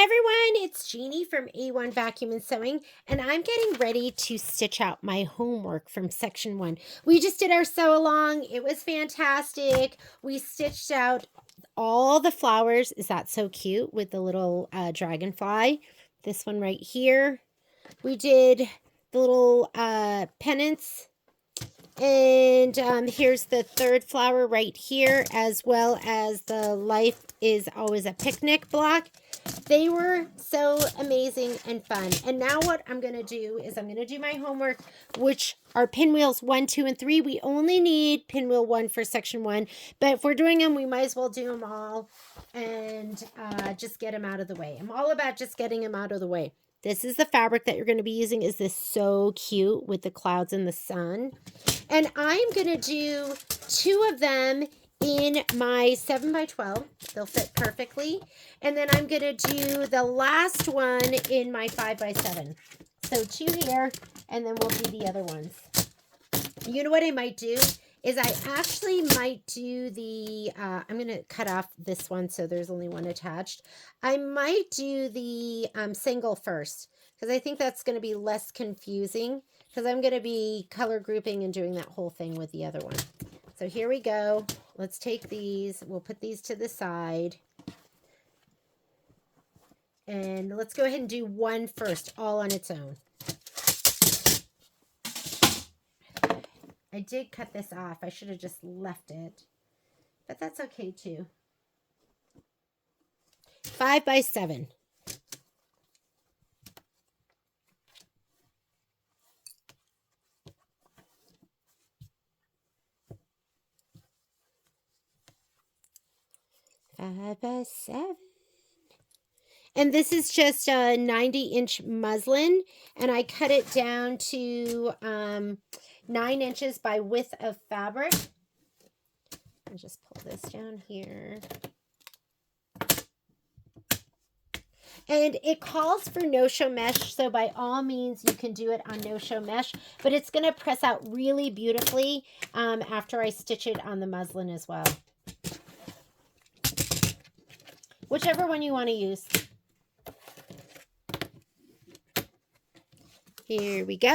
everyone, it's Jeannie from A1 Vacuum and Sewing, and I'm getting ready to stitch out my homework from section 1. We just did our sew along. It was fantastic. We stitched out all the flowers. Is that so cute with the little dragonfly? This one right here. We did the little pennants. And here's the third flower right here, as well as the Life is Always a Picnic block. They were so amazing and fun. And now what I'm going to do is I'm going to do my homework, which are pinwheels 1, 2, and 3. We only need pinwheel 1 for section 1. But if we're doing them, we might as well do them all and just get them out of the way. I'm all about just getting them out of the way. This is the fabric that you're going to be using. Is this so cute with the clouds and the sun? And I'm going to do 2 of them in my 7x12. They'll fit perfectly. And then I'm going to do the last one in my 5x7. So 2 here, and then we'll do the other ones. You know what I might do? Is I actually might do the, I'm going to cut off this one so there's only one attached. I might do the single first because I think that's going to be less confusing because I'm going to be color grouping and doing that whole thing with the other one. So here we go. Let's take these. We'll put these to the side. And let's go ahead and do one first, all on its own. I did cut this off. I should have just left it. But that's okay too. 5x7. And this is just a 90-inch muslin, and I cut it down to 9 inches by width of fabric. I'll just pull this down here. And it calls for no-show mesh, so by all means you can do it on no-show mesh, but it's going to press out really beautifully after I stitch it on the muslin as well. Whichever one you want to use. Here we go.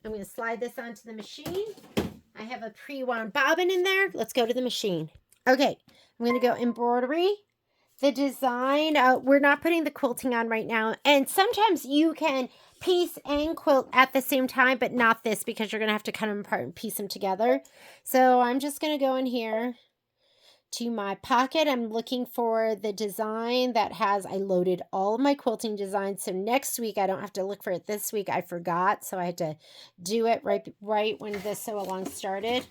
I'm going to slide this onto the machine. I have a pre-wound bobbin in there. Let's go to the machine. Okay, I'm going to go embroidery. The design, we're not putting the quilting on right now. And sometimes you can piece and quilt at the same time, but not this because you're going to have to cut them apart and piece them together. So I'm just going to go in here to my pocket. I'm looking for the design that has, I loaded all of my quilting designs. So next week, I don't have to look for it this week. I forgot. So I had to do it right when this sew along started.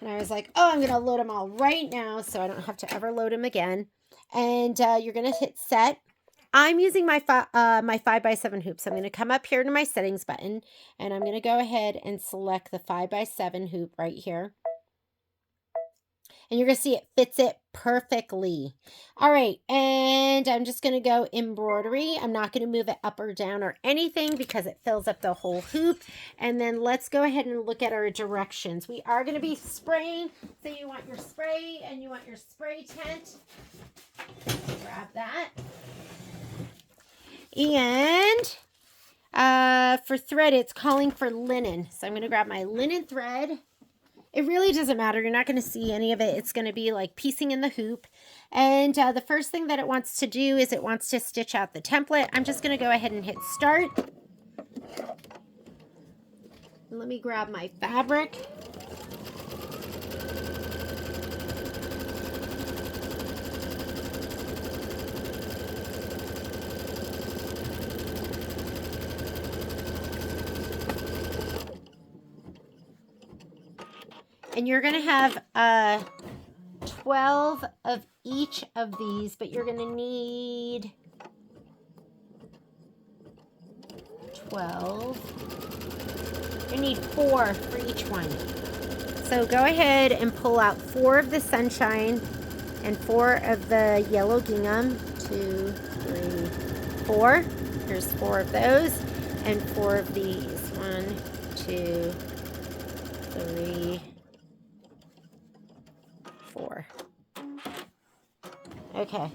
And I was like, oh, I'm going to load them all right now so I don't have to ever load them again. And you're going to hit set. I'm using my 5x7 hoops. I'm going to come up here to my settings button and I'm going to go ahead and select the 5x7 hoop right here. And you're going to see it fits it perfectly. All right, and I'm just going to go embroidery. I'm not going to move it up or down or anything because it fills up the whole hoop. And then let's go ahead and look at our directions. We are going to be spraying. So you want your spray and you want your spray tent. Grab that. And for thread, it's calling for linen. So I'm going to grab my linen thread. It really doesn't matter. You're not going to see any of it. It's going to be like piecing in the hoop. And the first thing that it wants to do is it wants to stitch out the template. I'm just going to go ahead and hit start. And let me grab my fabric. And you're going to have 12 of each of these, but you're going to need 12. You need 4 for each one. So go ahead and pull out 4 of the sunshine and 4 of the yellow gingham. 2, 3, 4. There's 4 of those and 4 of these. 1, 2, 3, 4. Okay.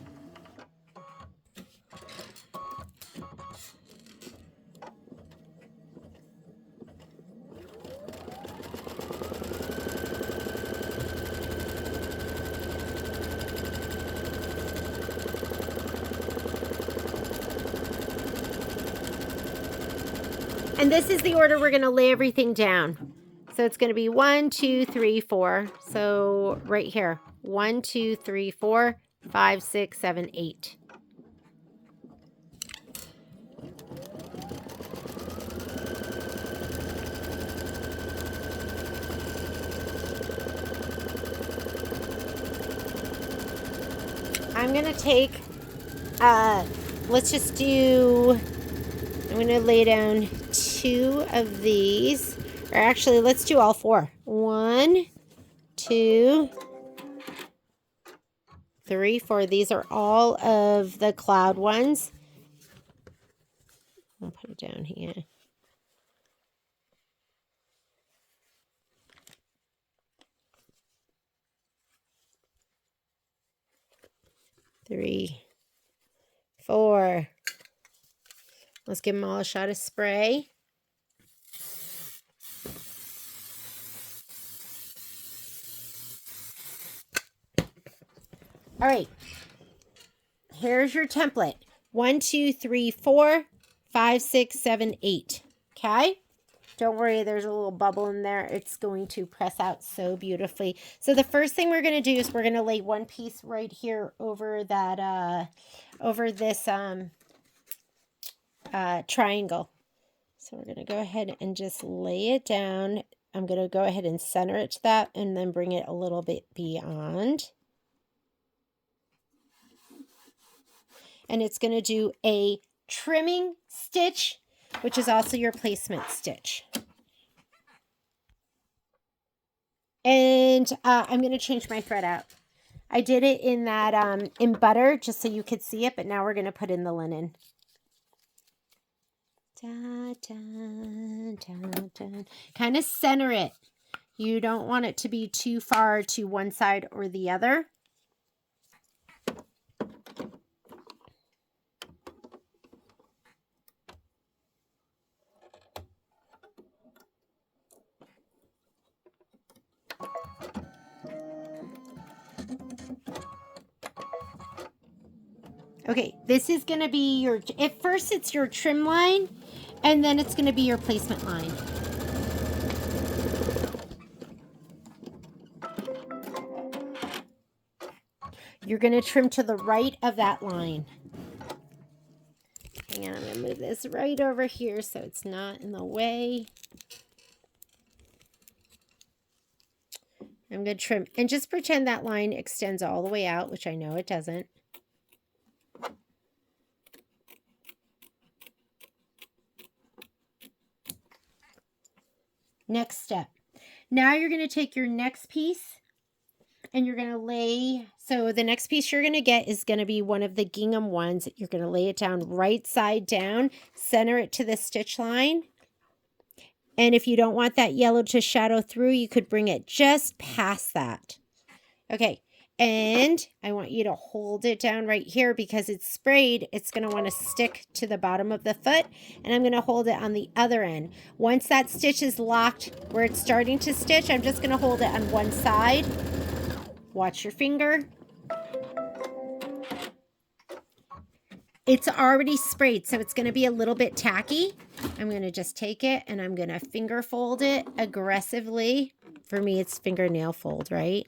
And this is the order we're going to lay everything down. So it's going to be 1, 2, 3, 4. So right here, 1, 2, 3, 4, 5, 6, 7, 8. I'm going to take, let's just do, I'm going to lay down 2 of these. Or actually, let's do all 4. 1, 2, 3, 4. These are all of the cloud ones. I'll put it down here. 3, 4. Let's give them all a shot of spray. All right. Here's your template. 1, 2, 3, 4, 5, 6, 7, 8. Okay? Don't worry, there's a little bubble in there. It's going to press out so beautifully. So the first thing we're going to do is we're going to lay one piece right here over that, over this triangle. So we're going to go ahead and just lay it down. I'm going to go ahead and center it to that and then bring it a little bit beyond. And it's going to do a trimming stitch, which is also your placement stitch. And I'm going to change my thread out. I did it in that, in butter, just so you could see it, but now we're going to put in the linen. Da, da, da, da. Kind of center it. You don't want it to be too far to one side or the other. Okay, this is going to be your, at first it's your trim line, and then it's going to be your placement line. You're going to trim to the right of that line. Hang on, I'm going to move this right over here so it's not in the way. I'm going to trim, and just pretend that line extends all the way out, which I know it doesn't. Next step. Now you're going to take your next piece and you're going to lay, so the next piece you're going to get is going to be one of the gingham ones. You're going to lay it down right side down, center it to the stitch line. And if you don't want that yellow to shadow through, you could bring it just past that. Okay. And I want you to hold it down right here because it's sprayed. It's going to want to stick to the bottom of the foot. And I'm going to hold it on the other end. Once that stitch is locked where it's starting to stitch, I'm just going to hold it on one side. Watch your finger. It's already sprayed, so it's going to be a little bit tacky. I'm going to just take it and I'm going to finger fold it aggressively. For me, it's fingernail fold, right?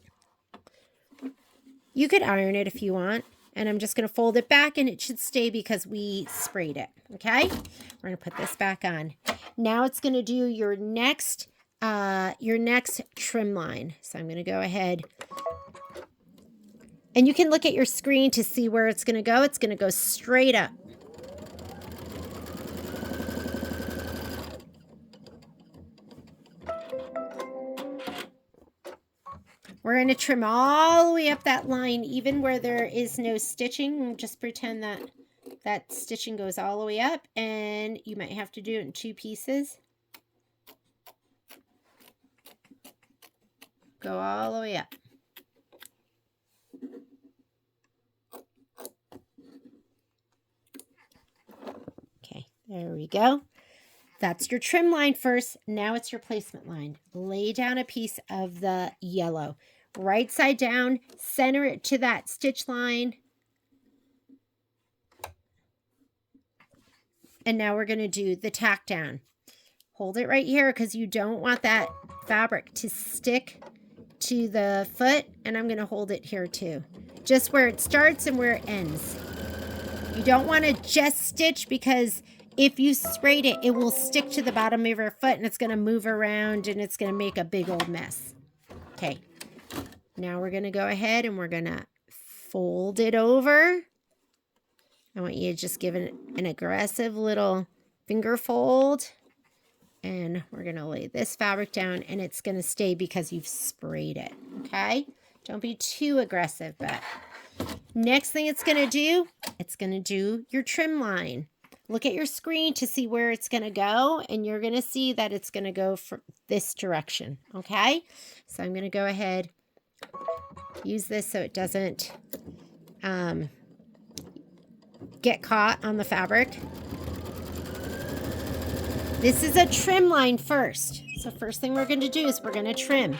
You could iron it if you want. And I'm just going to fold it back and it should stay because we sprayed it. Okay? We're going to put this back on. Now it's going to do your next trim line. So I'm going to go ahead. And you can look at your screen to see where it's going to go. It's going to go straight up. We're going to trim all the way up that line, even where there is no stitching. Just pretend that that stitching goes all the way up, and you might have to do it in 2 pieces. Go all the way up. Okay, there we go. That's your trim line first. Now it's your placement line. Lay down a piece of the yellow. Right side down, center it to that stitch line. And now we're going to do the tack down. hold it right here because you don't want that fabric to stick to the foot, and I'm going to hold it here too, just where it starts and where it ends. You don't want to just stitch because if you sprayed it, it will stick to the bottom of your foot and it's going to move around and it's going to make a big old mess. Okay, now we're going to go ahead and we're going to fold it over. I want you to just give it an aggressive little finger fold. And we're going to lay this fabric down and it's going to stay because you've sprayed it. Okay? Don't be too aggressive, but next thing it's going to do your trim line. Look at your screen to see where it's going to go, and you're going to see that it's going to go for this direction. Okay? So I'm going to go ahead, use this so it doesn't get caught on the fabric. This is a trim line first. So first thing we're going to do is we're going to trim.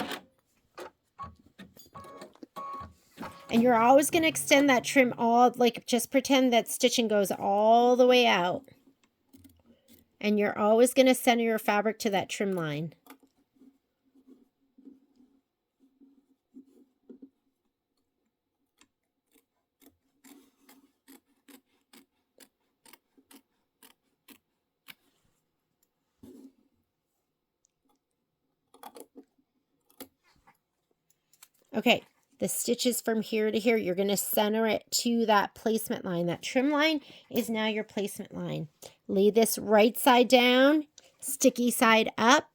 And you're always going to extend that trim just pretend that stitching goes all the way out. And you're always going to center your fabric to that trim line. Okay, the stitches from here to here, you're going to center it to that placement line. That trim line is now your placement line. Lay this right side down, sticky side up.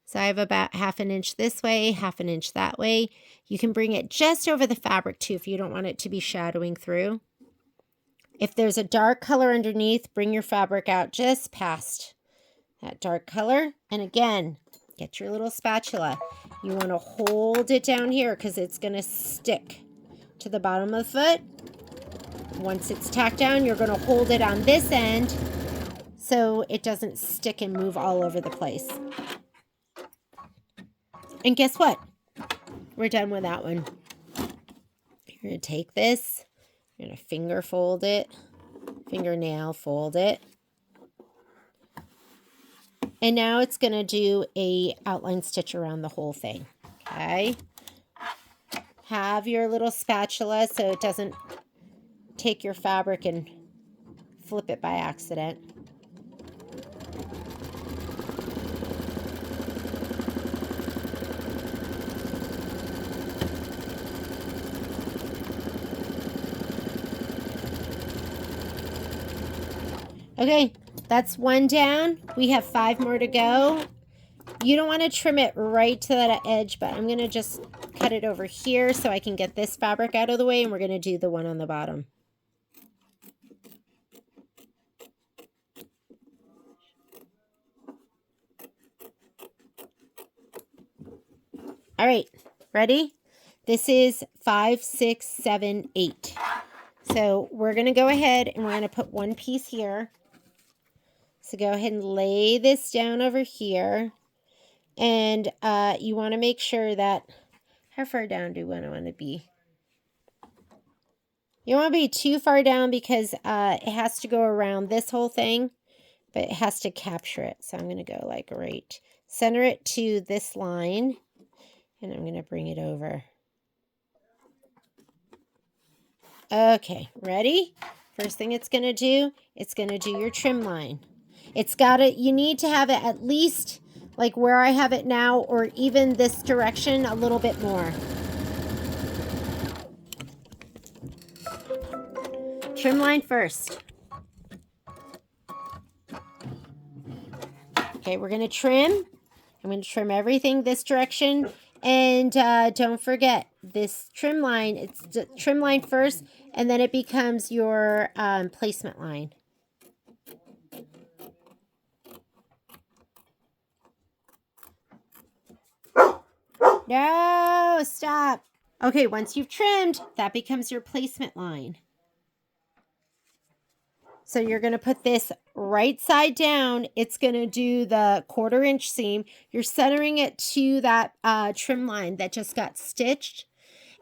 So I have about 1/2 inch this way, 1/2 inch that way. You can bring it just over the fabric too if you don't want it to be shadowing through. If there's a dark color underneath, bring your fabric out just past that dark color. And again, get your little spatula. You want to hold it down here because it's going to stick to the bottom of the foot. Once it's tacked down, you're going to hold it on this end so it doesn't stick and move all over the place. And guess what? We're done with that one. You're going to take this, you're going to finger fold it, fingernail fold it. And now it's going to do a outline stitch around the whole thing. Okay. Have your little spatula so it doesn't take your fabric and flip it by accident. Okay, that's one down. We have 5 more to go. You don't want to trim it right to that edge, but I'm going to just cut it over here so I can get this fabric out of the way, and we're going to do the one on the bottom. All right, ready? This is 5, 6, 7, 8. So we're going to go ahead and we're going to put one piece here. So go ahead and lay this down over here. And you want to make sure that, how far down do you want to be? You don't want to be too far down because it has to go around this whole thing, but it has to capture it. So I'm going to go like right, center it to this line, and I'm going to bring it over. Okay, ready? First thing it's going to do your trim line. It's got to, you need to have it at least like where I have it now, or even this direction a little bit more. Trim line first. Okay, we're going to trim. I'm going to trim everything this direction. And don't forget, this trim line, it's the trim line first, and then it becomes your placement line. No, stop. Okay, once you've trimmed, that becomes your placement line. So you're going to put this right side down. It's going to do the 1/4 inch seam. You're centering it to that trim line that just got stitched.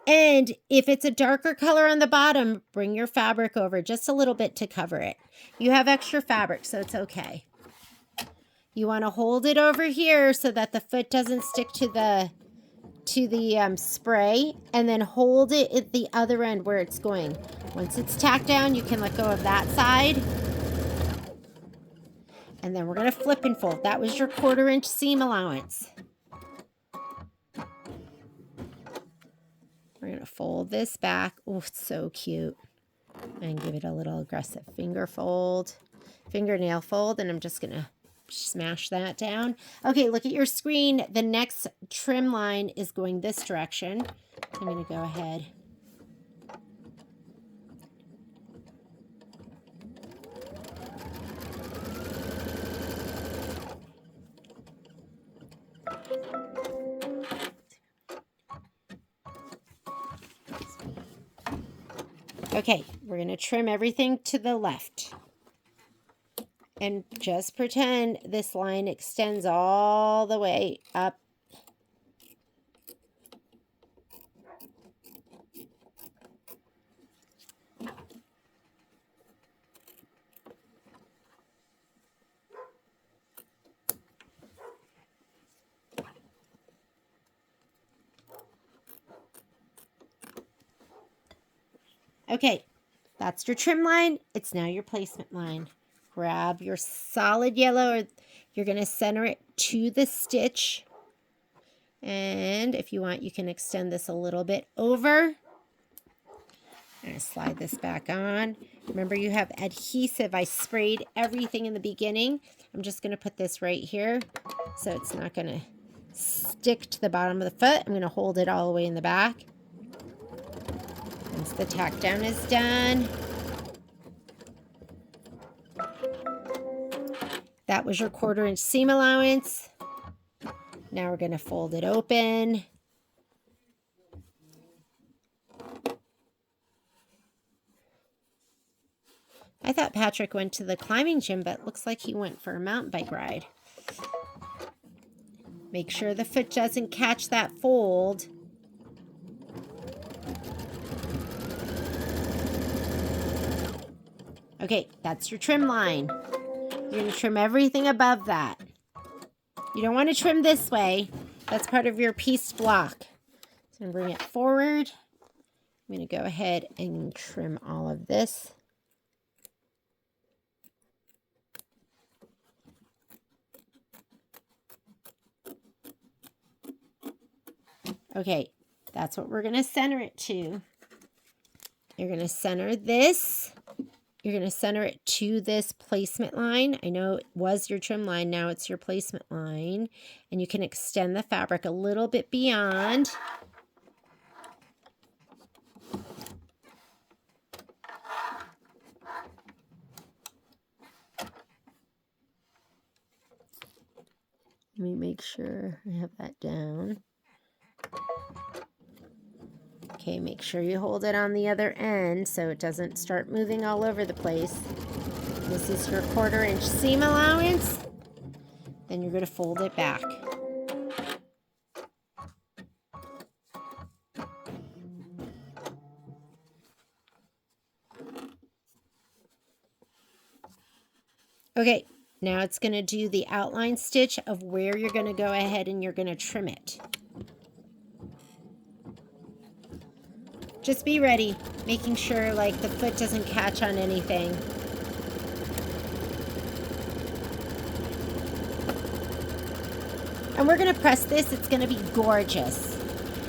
And if it's a darker color on the bottom, bring your fabric over just a little bit to cover it. You have extra fabric, so it's okay. You want to hold it over here so that the foot doesn't stick to the spray, and then hold it at the other end where it's going. Once it's tacked down, you can let go of that side. And then we're going to flip and fold. That was your 1/4 inch seam allowance. We're going to fold this back. Oh, it's so cute. And give it a little aggressive fingernail fold. And I'm just going to smash that down. Okay, look at your screen. The next trim line is going this direction. I'm going to go ahead. Okay, we're going to trim everything to the left. And just pretend this line extends all the way up. Okay, that's your trim line. It's now your placement line. Grab your solid yellow, or you're going to center it to the stitch. And if you want, you can extend this a little bit over. I'm going to slide this back on. Remember, you have adhesive. I sprayed everything in the beginning. I'm just going to put this right here so it's not going to stick to the bottom of the foot. I'm going to hold it all the way in the back. Once the tack down is done, that was your 1/4 inch seam allowance. Now we're going to fold it open. I thought Patrick went to the climbing gym, but looks like he went for a mountain bike ride. Make sure the foot doesn't catch that fold. Okay, that's your trim line. You're going to trim everything above that. You don't want to trim this way. That's part of your piece block. So I'm going to bring it forward. I'm going to go ahead and trim all of this. Okay, that's what we're going to center it to. You're going to center this. You're going to center it to this placement line. I know it was your trim line. Now it's your placement line. And you can extend the fabric a little bit beyond. Let me make sure I have that down. Okay, make sure you hold it on the other end so it doesn't start moving all over the place. This is your 1/4 inch seam allowance. Then you're going to fold it back. Okay, now it's going to do the outline stitch of where you're going to go ahead and you're going to trim it. Just be ready, making sure like the foot doesn't catch on anything. And we're going to press this. It's going to be gorgeous.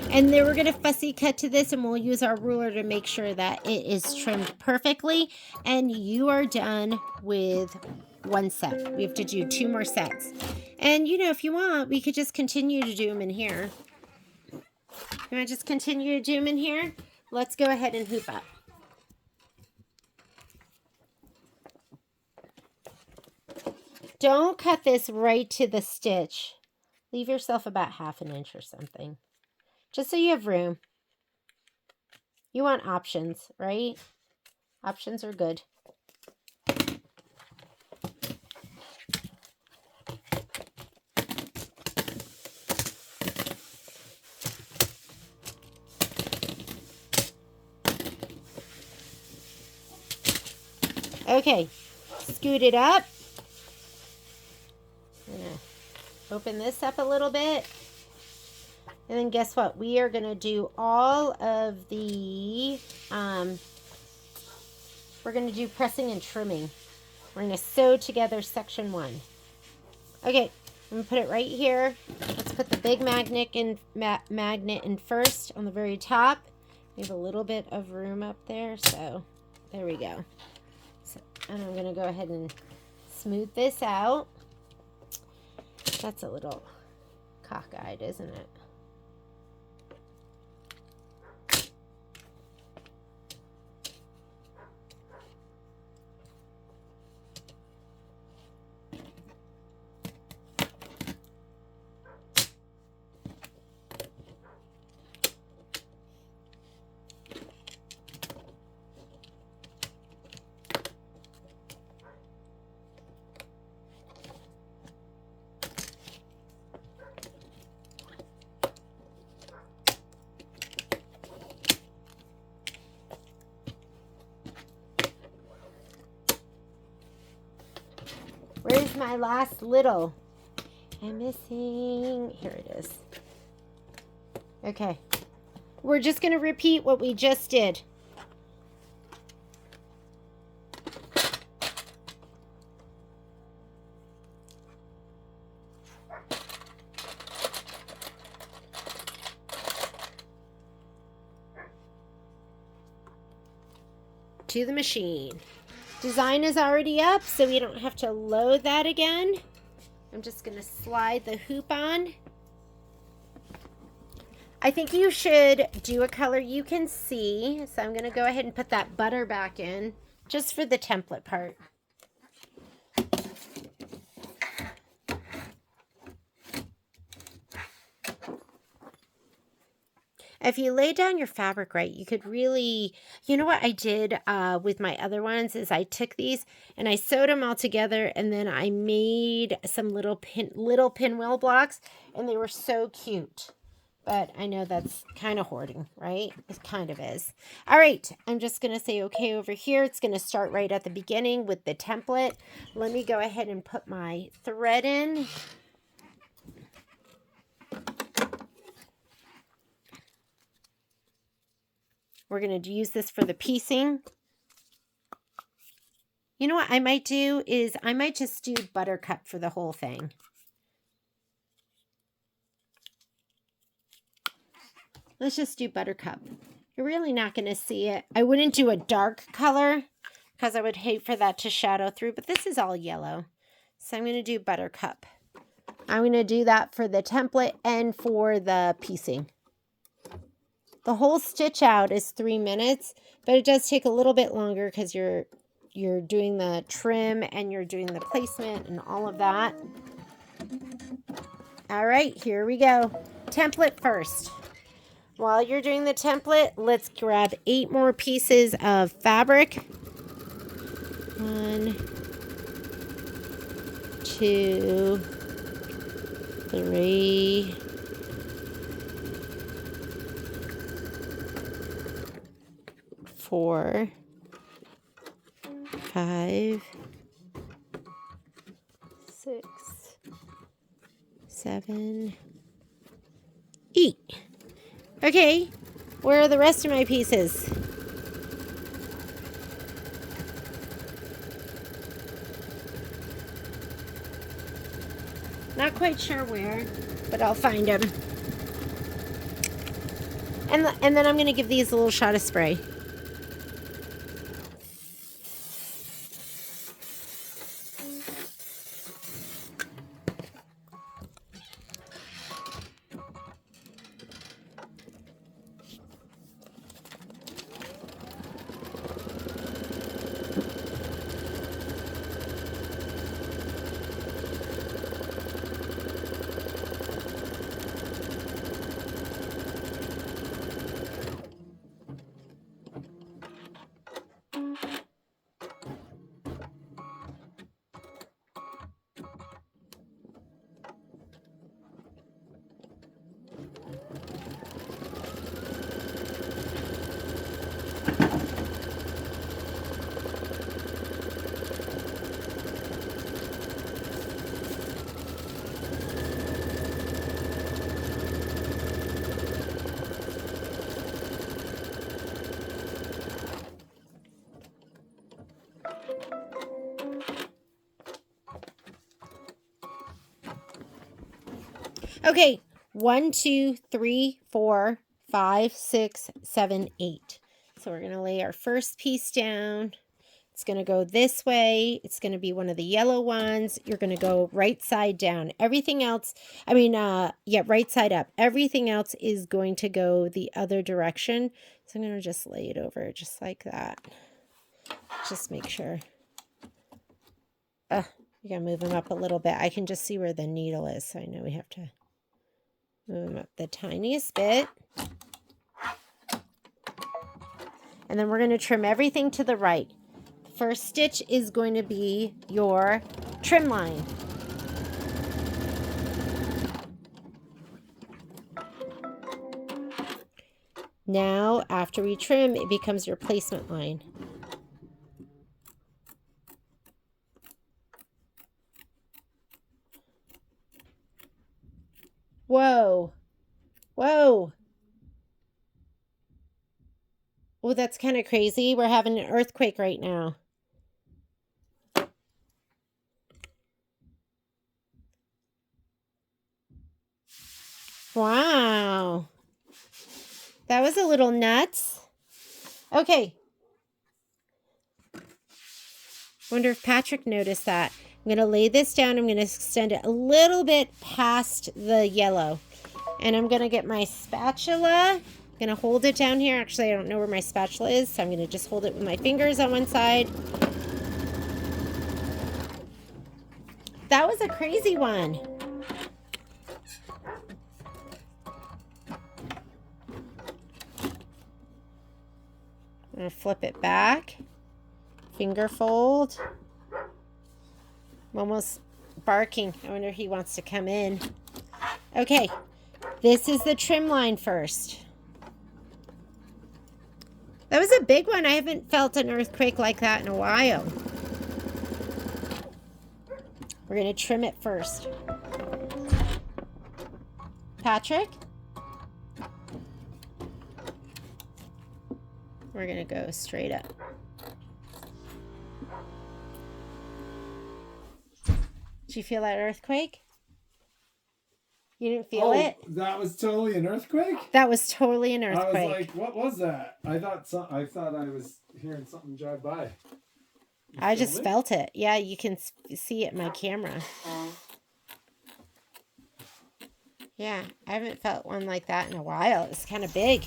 And then we're going to fussy cut to this, and we'll use our ruler to make sure that it is trimmed perfectly. And you are done with one set. We have to do 2 more sets. And, you know, if you want, we could just continue to do them in here. You want to just continue to do them in here? Let's go ahead and hoop up. Don't cut this right to the stitch. Leave yourself about 1/2 inch or something. Just so you have room. You want options, right? Options are good. Okay, scoot it up. And open this up a little bit. And then guess what? We are going to do all of the, we're going to do pressing and trimming. We're going to sew together section 1. Okay, I'm going to put it right here. Let's put the big magnet in first on the very top. We have a little bit of room up there, so there we go. So, and I'm going to go ahead and smooth this out. That's a little cockeyed, isn't it? Where's my last little? I'm missing. Here it is. Okay. We're just going to repeat what we just did. To the machine. Design is already up, so we don't have to load that again. I'm just going to slide the hoop on. I think you should do a color you can see. So I'm going to go ahead and put that butter back in just for the template part. If you lay down your fabric right, you could really, you know what I did with my other ones is I took these and I sewed them all together, and then I made some little pinwheel blocks, and they were so cute. But I know that's kind of hoarding, right? It kind of is. All right, I'm just going to say okay over here. It's going to start right at the beginning with the template. Let me go ahead and put my thread in. We're going to use this for the piecing. You know what I might do is I might just do buttercup for the whole thing. Let's just do buttercup. You're really not going to see it. I wouldn't do a dark color because I would hate for that to shadow through, but this is all yellow. So I'm going to do buttercup. I'm going to do that for the template and for the piecing. The whole stitch out is 3 minutes, but it does take a little bit longer because you're doing the trim and you're doing the placement and all of that. All right, here we go. Template first. While you're doing the template, let's grab 8 more pieces of fabric. 1, 2, 3, 4, 5, 6, 7, 8. Okay, where are the rest of my pieces? Not quite sure where, but I'll find them. And then I'm going to give these a little shot of spray. Okay, 1, 2, 3, 4, 5, 6, 7, 8. So we're going to lay our first piece down. It's going to go this way. It's going to be one of the yellow ones. You're going to go right side down. Everything else, right side up. Everything else is going to go the other direction. So I'm going to just lay it over just like that. Just make sure. You got to move them up a little bit. I can just see where the needle is. So I know we have to move them up the tiniest bit. And then we're going to trim everything to the right. First stitch is going to be your trim line. Now, after we trim, it becomes your placement line. Whoa. Whoa. Oh, that's kind of crazy. We're having an earthquake right now. Wow. That was a little nuts. Okay. Wonder if Patrick noticed that. I'm going to lay this down. I'm going to extend it a little bit past the yellow. And I'm going to get my spatula. I'm going to hold it down here. Actually, I don't know where my spatula is, so I'm going to just hold it with my fingers on one side. That was a crazy one. I'm going to flip it back. Finger fold. I'm almost barking. I wonder if he wants to come in. Okay, this is the trim line first. That was a big one. I haven't felt an earthquake like that in a while. We're going to trim it first. Patrick? We're going to go straight up. Did you feel that earthquake? You didn't feel it? That was totally an earthquake? That was totally an earthquake. I was like, what was that? I thought I was hearing something drive by. I just felt it. Yeah, you can see it in my camera. Yeah, I haven't felt one like that in a while. It's kind of big.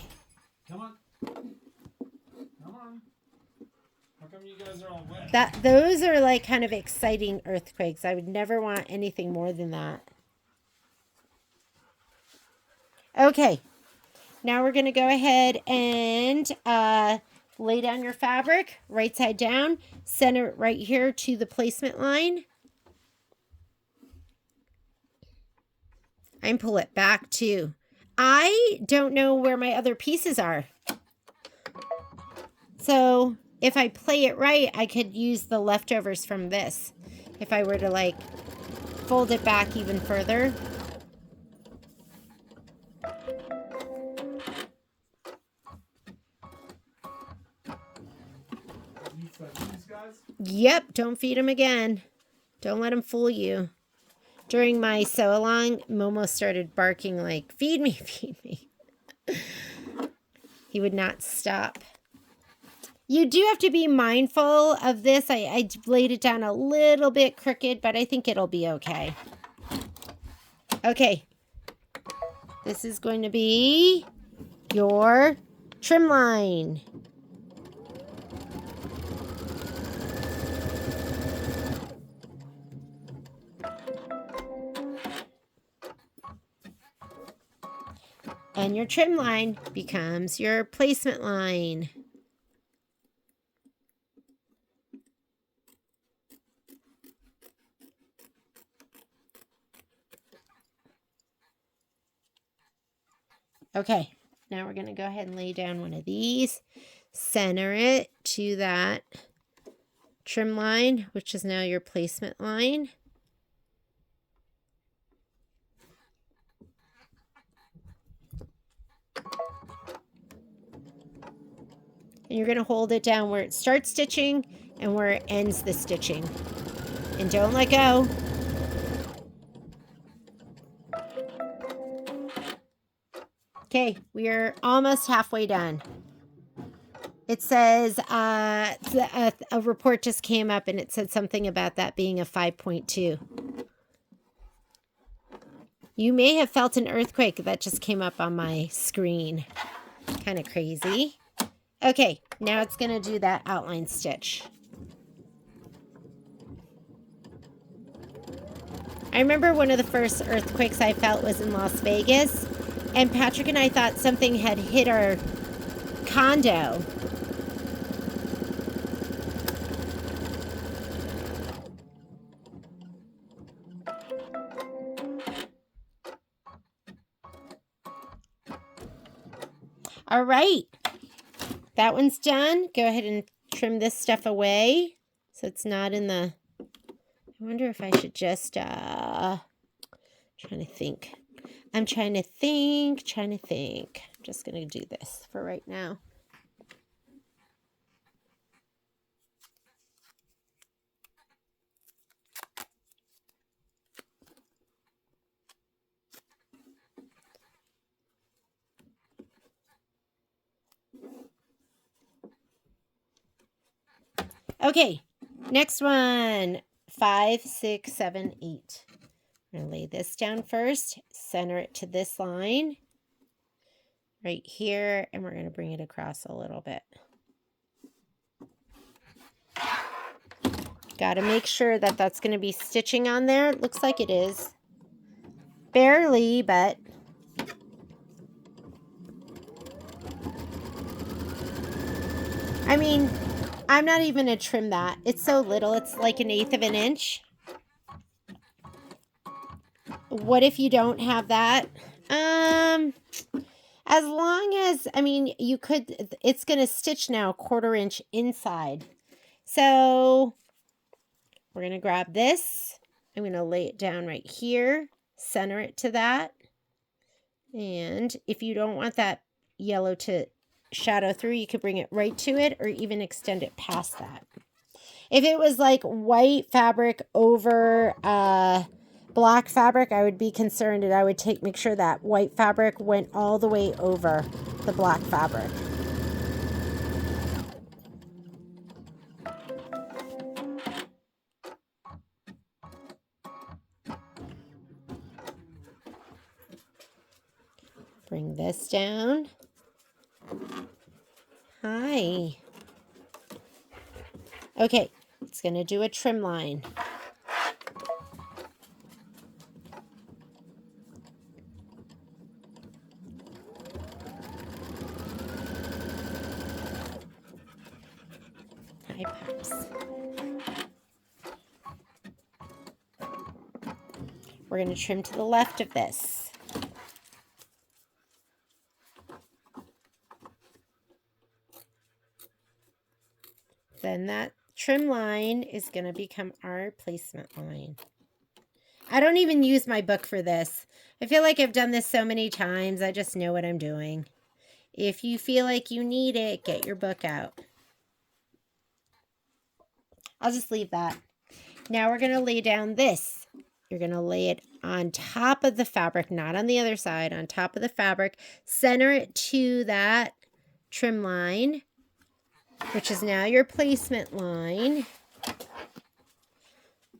Come on. Come on. How come you guys are all wet? Those are like kind of exciting earthquakes. I would never want anything more than that. Okay, now we're going to go ahead and lay down your fabric, right side down, center it right here to the placement line. And pull it back too. I don't know where my other pieces are. So if I play it right, I could use the leftovers from this. If I were to like fold it back even further. Yep, don't feed him again. Don't let him fool you. During my sew-along, Momo started barking like, feed me, feed me. He would not stop. You do have to be mindful of this. I laid it down a little bit crooked, but I think it'll be okay. Okay. This is going to be your trim line. And your trim line becomes your placement line. Okay, now we're going to go ahead and lay down one of these, center it to that trim line, which is now your placement line. And you're going to hold it down where it starts stitching and where it ends the stitching. And don't let go. Okay, we are almost halfway done. It says a report just came up and it said something about that being a 5.2. You may have felt an earthquake. That just came up on my screen. Kind of crazy. Okay, now it's going to do that outline stitch. I remember one of the first earthquakes I felt was in Las Vegas, and Patrick and I thought something had hit our condo. All right, that one's done. Go ahead and trim this stuff away so it's not in the... I wonder if I should just... trying to think. I'm trying to think. I'm just going to do this for right now. Okay, next one. 5, 6, 7, 8. I'm going to lay this down first, center it to this line right here, and we're going to bring it across a little bit. Got to make sure that that's going to be stitching on there. It looks like it is. Barely, but... I mean, I'm not even going to trim that. It's so little. It's like 1/8 of an inch. What if you don't have that? As long as, I mean, you could, it's going to stitch now 1/4 inch inside. So we're going to grab this. I'm going to lay it down right here, center it to that. And if you don't want that yellow to shadow through, you could bring it right to it or even extend it past that. If it was like white fabric over black fabric, I would be concerned, and I would make sure that white fabric went all the way over the black fabric. Bring this down. Hi. Okay, it's going to do a trim line. Hi, Pops. We're going to trim to the left of this. Then that trim line is going to become our placement line. I don't even use my book for this. I feel like I've done this so many times. I just know what I'm doing. If you feel like you need it, get your book out. I'll just leave that. Now we're going to lay down this. You're going to lay it on top of the fabric, not on the other side, on top of the fabric. Center it to that trim line, which is now your placement line.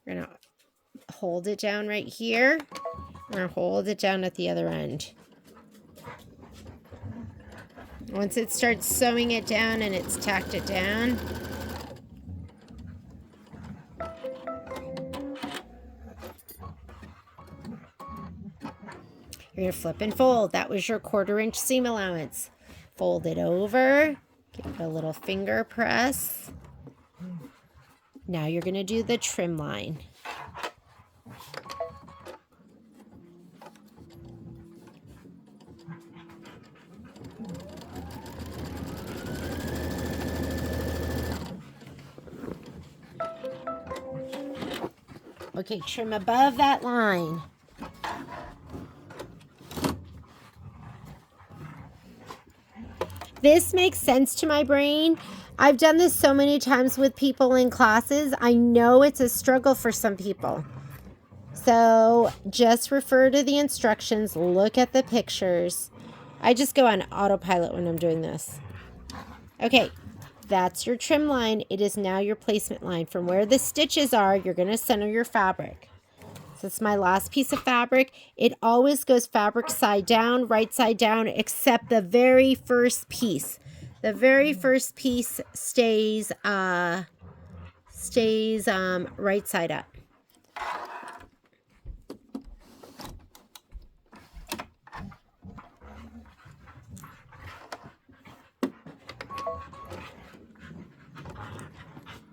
We're going to hold it down right here. We're going to hold it down at the other end. Once it starts sewing it down and it's tacked it down, you're going to flip and fold. That was your 1/4 inch seam allowance. Fold it over. Give it a little finger press. Now you're going to do the trim line. Okay, trim above that line. This makes sense to my brain. I've done this so many times with people in classes. I know it's a struggle for some people. So just refer to the instructions, look at the pictures, I just go on autopilot when I'm doing this. Okay, that's your trim line. It is now your placement line. From where the stitches are, you're going to center your fabric. So it's my last piece of fabric. It always goes fabric side down, right side down, except the very first piece. The very first piece stays right side up.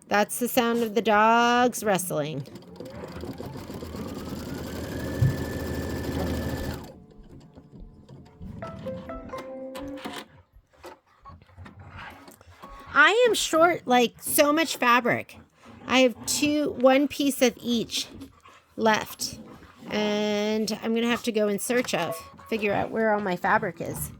That's the sound of the dogs wrestling. I am short like so much fabric. I have one piece of each left. And I'm going to have to go in search of, figure out where all my fabric is.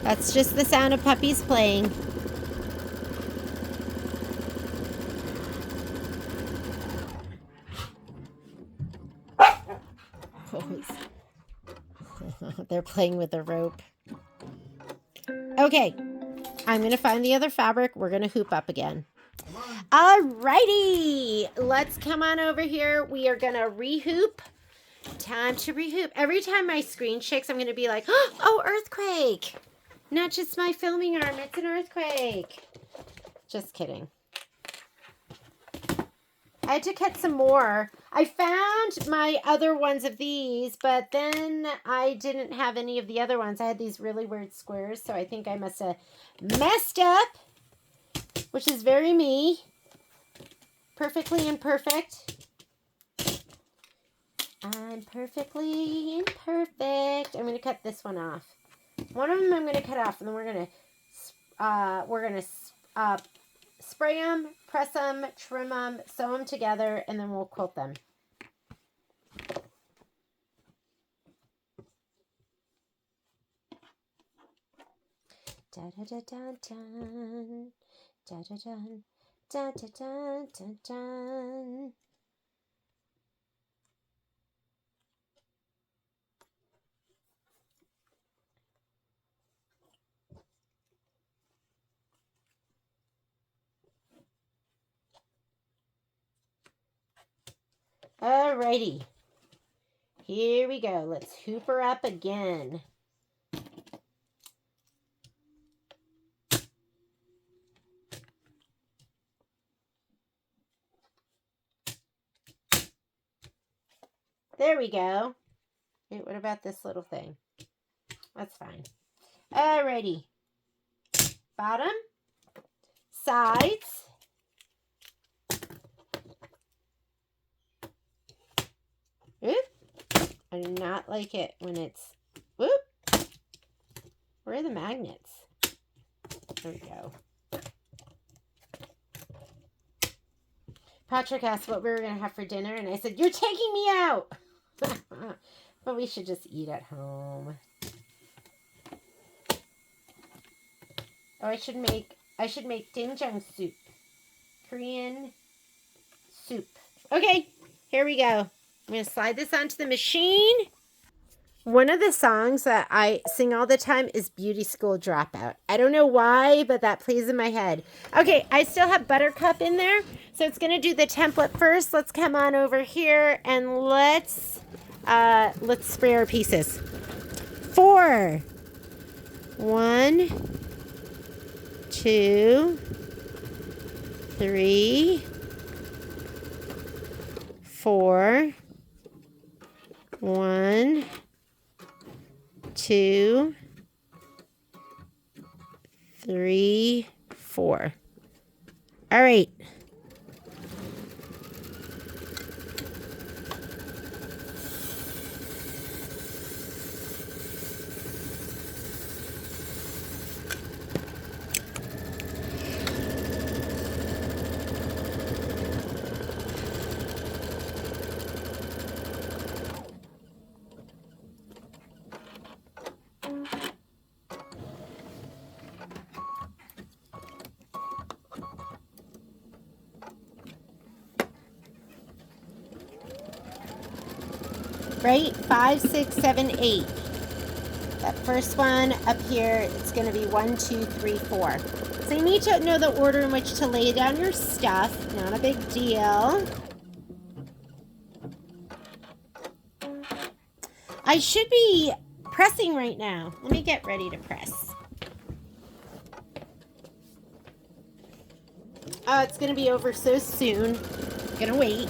That's just the sound of puppies playing. They're playing with the rope. Okay, I'm going to find the other fabric. We're going to hoop up again. Alrighty, let's come on over here. We are going to rehoop. Time to rehoop. Every time my screen shakes, I'm going to be like, oh, earthquake. Not just my filming arm, it's an earthquake. Just kidding. I had to cut some more. I found my other ones of these, but then I didn't have any of the other ones. I had these really weird squares, so I think I must have messed up, which is very me. Perfectly imperfect. I'm perfectly imperfect. I'm going to cut this one off. One of them I'm going to cut off, and then we're going to spray them, press them, trim them, sew them together, and then we'll quilt them. Da da da da dun, da da dun, da da dun, dun dun. Alrighty, here we go. Let's hoop her up again. There we go. Wait, what about this little thing? That's fine. Alrighty. Bottom, sides. Oop. I do not like it when it's, whoop. Where are the magnets? There we go. Patrick asked what we were going to have for dinner, and I said, you're taking me out. But we should just eat at home. Oh, I should make doenjang soup. Korean soup. Okay, here we go. I'm going to slide this onto the machine. One of the songs that I sing all the time is Beauty School Dropout. I don't know why, but that plays in my head. Okay, I still have Buttercup in there, so it's going to do the template first. Let's come on over here and let's spray our pieces. 4. 1, 2, 3, 4. 1, 2, 3, 4. All right. right? 5, 6, 7, 8. That first one up here, it's going to be 1, 2, 3, 4. So you need to know the order in which to lay down your stuff. Not a big deal. I should be pressing right now. Let me get ready to press. Oh, it's going to be over so soon. Gonna wait.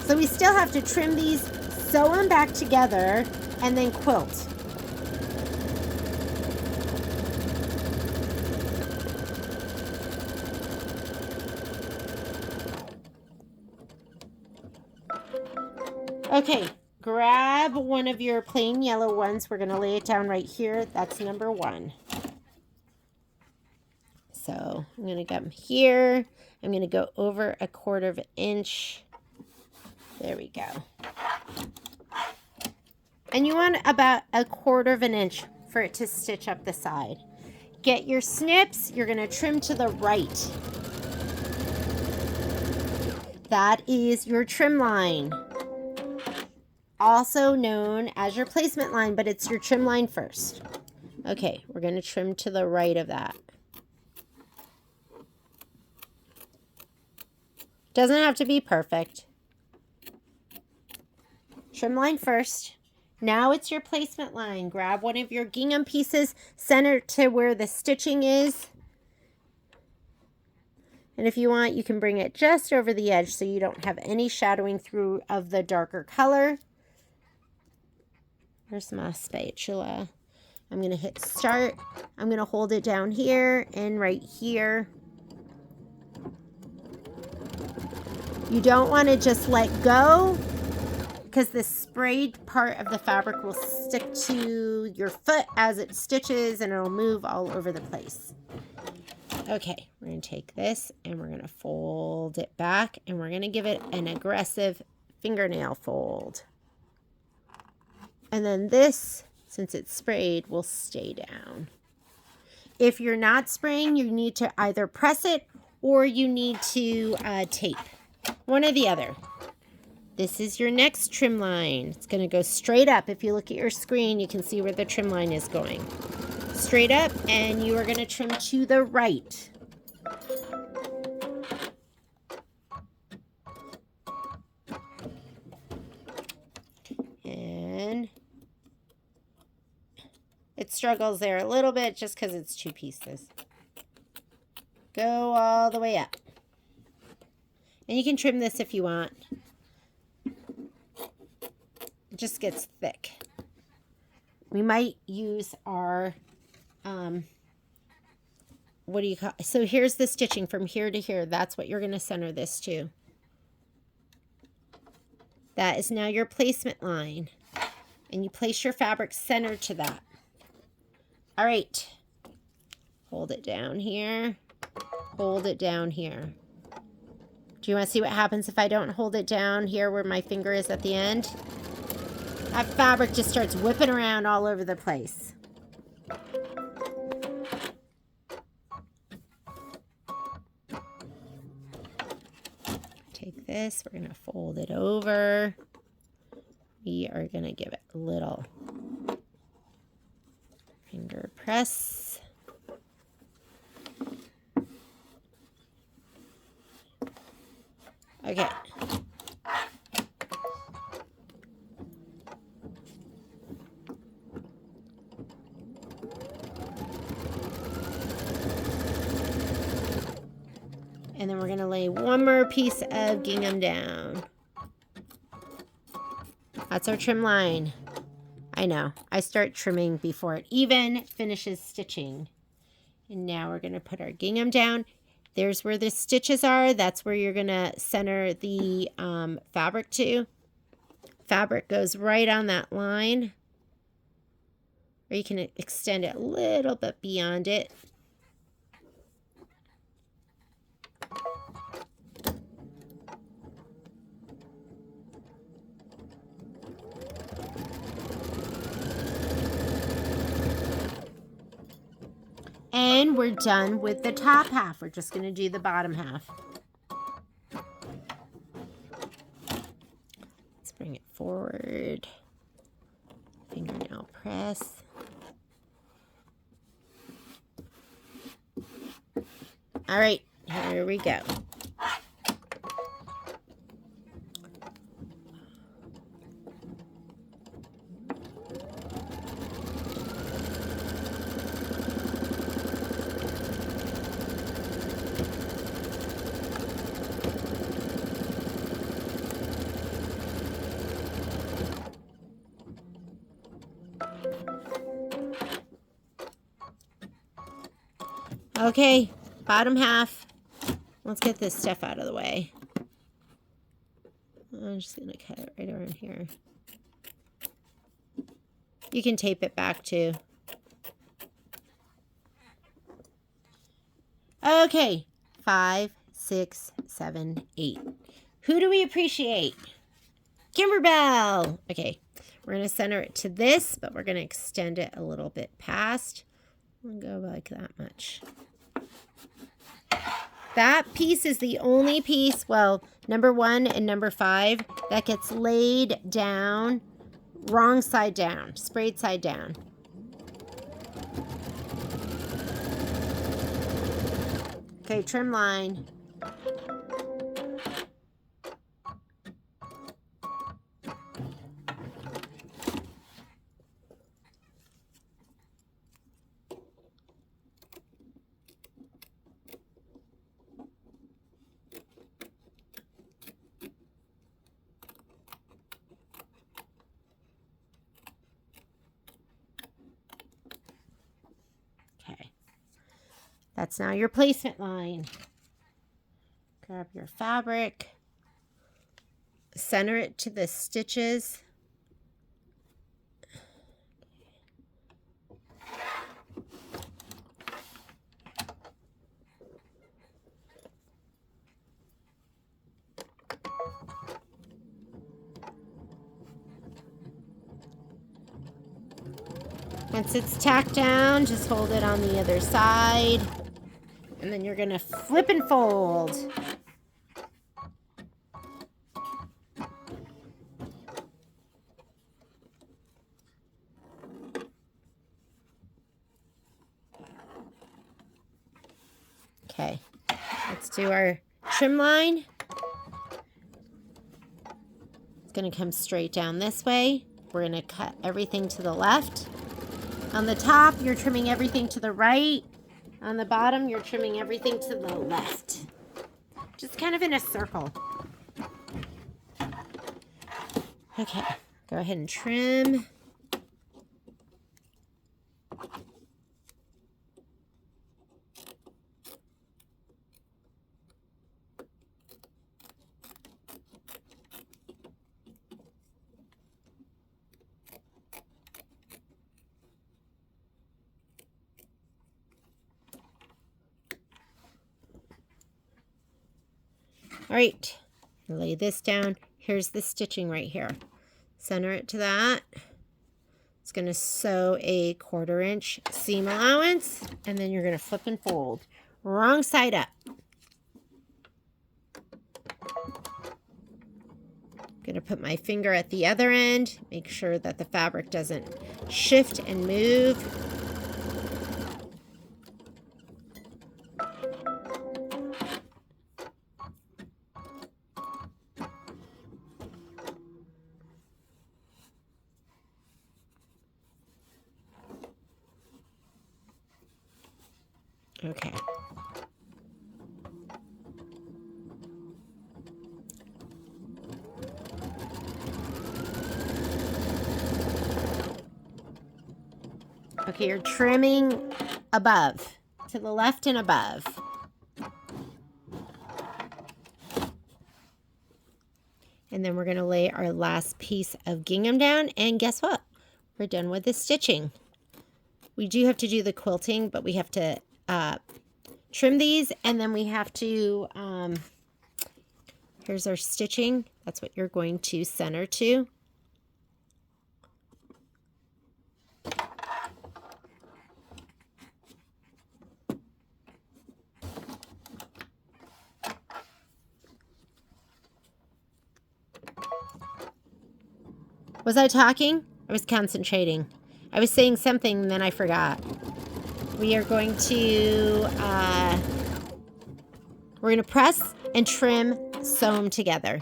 So we still have to trim these, sew them back together, and then quilt. Okay, grab one of your plain yellow ones. We're gonna lay it down right here. That's number 1. So I'm gonna come here. I'm gonna go over 1/4 inch. There we go. And you want about 1/4 inch for it to stitch up the side. Get your snips. You're gonna trim to the right. That is your trim line, also known as your placement line, but it's your trim line first. Okay, we're going to trim to the right of that. Doesn't have to be perfect. Trim line first. Now it's your placement line. Grab one of your gingham pieces, center it to where the stitching is. And if you want, you can bring it just over the edge so you don't have any shadowing through of the darker color. There's my spatula. I'm going to hit start. I'm going to hold it down here and right here. You don't want to just let go because the sprayed part of the fabric will stick to your foot as it stitches and it'll move all over the place. Okay, we're going to take this and we're going to fold it back and we're going to give it an aggressive fingernail fold. And then this, since it's sprayed, will stay down. If you're not spraying, you need to either press it or you need to tape. One or the other. This is your next trim line. It's going to go straight up. If you look at your screen, you can see where the trim line is going. Straight up, and you are going to trim to the right. And it struggles there a little bit just because it's 2 pieces. Go all the way up. And you can trim this if you want. It just gets thick. We might use our, what do you call, so here's the stitching from here to here. That's what you're going to center this to. That is now your placement line. And you place your fabric center to that. All right. Hold it down here. Hold it down here. Do you want to see what happens if I don't hold it down here where my finger is at the end? That fabric just starts whipping around all over the place. Take this, we're going to fold it over. We are going to give it a little finger press. Okay. And then we're going to lay one more piece of gingham down. That's our trim line. I know. I start trimming before it even finishes stitching. And now we're going to put our gingham down. There's where the stitches are. That's where you're going to center the fabric to. Fabric goes right on that line. Or you can extend it a little bit beyond it. And we're done with the top half. We're just going to do the bottom half. Let's bring it forward. Fingernail press. All right, here we go. Okay, bottom half. Let's get this stuff out of the way. I'm just going to cut it right around here. You can tape it back too. Okay, 5, 6, 7, 8. Who do we appreciate? Kimberbell. Okay, we're going to center it to this, but we're going to extend it a little bit past. We'll go like that much. That piece is the only piece, well, number 1 and number 5, that gets laid down, wrong side down, sprayed side down. Okay, trim line. Okay, that's now your placement line. Grab your fabric, center it to the stitches. Once it's tacked down, just hold it on the other side. And then you're going to flip and fold. Okay, let's do our trim line. It's going to come straight down this way. We're going to cut everything to the left. On the top, you're trimming everything to the right. On the bottom, you're trimming everything to the left. Just kind of in a circle. Okay, go ahead and trim. All right, lay this down. Here's the stitching right here. Center it to that. It's going to sew a 1/4 inch seam allowance, and then you're going to flip and fold. Wrong side up. Going to put my finger at the other end. Make sure that the fabric doesn't shift and move. Okay. Okay, you're trimming above, to the left and above. And then we're going to lay our last piece of gingham down, and guess what? We're done with the stitching. We do have to do the quilting, but we have to trim these, and then we have to, here's our stitching. That's what you're going to center to. Was I talking? I was concentrating. I was saying something and then I forgot. We are going to we're going to press and trim, sew them together.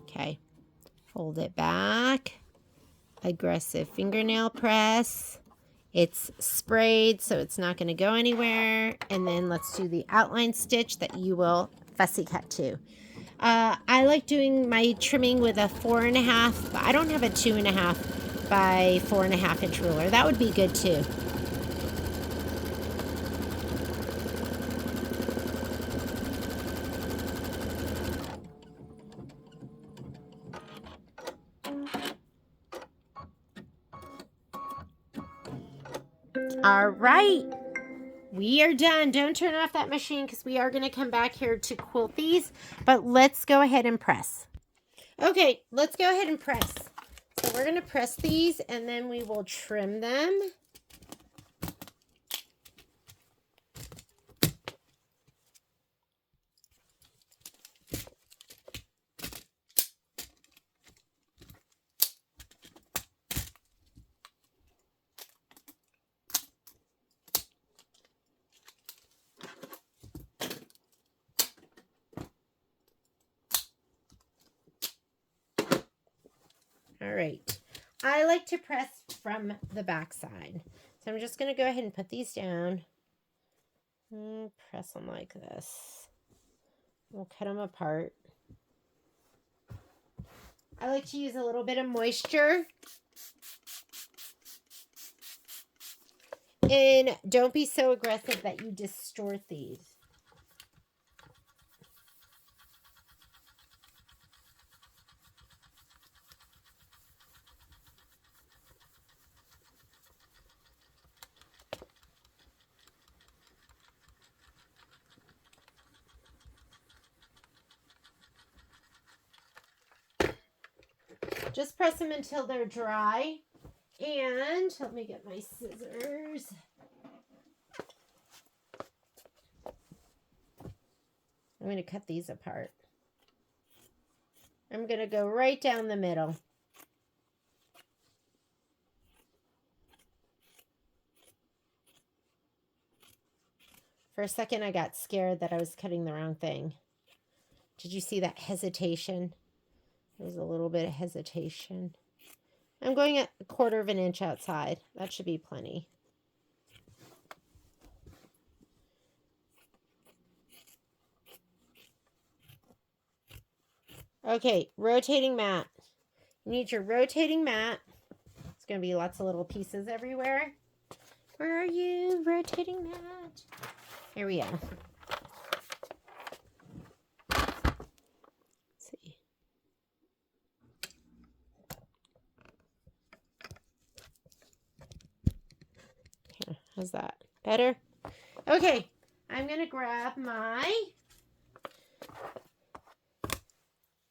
Okay. Fold it back. Aggressive fingernail press. It's sprayed, so it's not going to go anywhere. And then let's do the outline stitch that you will fussy cut to. I like doing my trimming with a 4.5. I don't have a 2.5 by 4.5 inch ruler. That would be good too. All right. We are done. Don't turn off that machine because we are going to come back here to quilt these. But let's go ahead and press. Okay, let's go ahead and press. So we're going to press these and then we will trim them. All right. I like to press from the back side. So I'm just going to go ahead and put these down. And press them like this. We'll cut them apart. I like to use a little bit of moisture. And don't be so aggressive that you distort these. Just press them until they're dry. And let me get my scissors. I'm going to cut these apart. I'm going to go right down the middle. For a second, I got scared that I was cutting the wrong thing. Did you see that hesitation? There's a little bit of hesitation. I'm going at 1/4 of an inch outside. That should be plenty. Okay, rotating mat. You need your rotating mat. It's going to be lots of little pieces everywhere. Where are you, rotating mat? Here we are. Let's see. Here, how's that? Better? Okay, I'm going to grab my...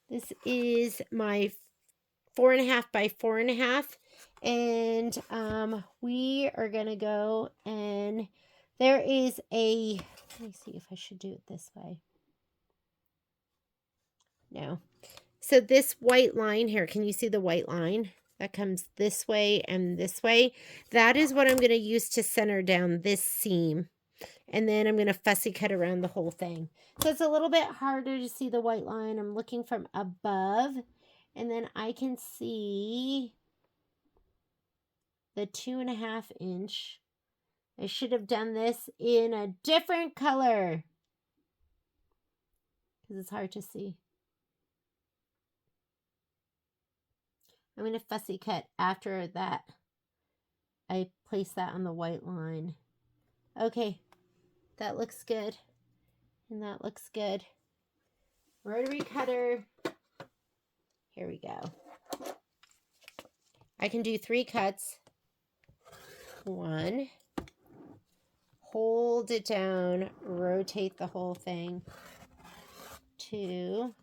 This is my 4.5 by 4.5. And we are going to go and there is a... Let me see if I should do it this way. No. So this white line here, can you see the white line? That comes this way and this way. That is what I'm going to use to center down this seam. And then I'm going to fussy cut around the whole thing. So it's a little bit harder to see the white line. I'm looking from above. And then I can see the 2.5 inch. I should have done this in a different color. Because it's hard to see. I'm going to fussy cut after that. I place that on the white line. Okay. That looks good. And that looks good. Rotary cutter. Here we go. I can do 3 cuts. 1. Hold it down. Rotate the whole thing. 2.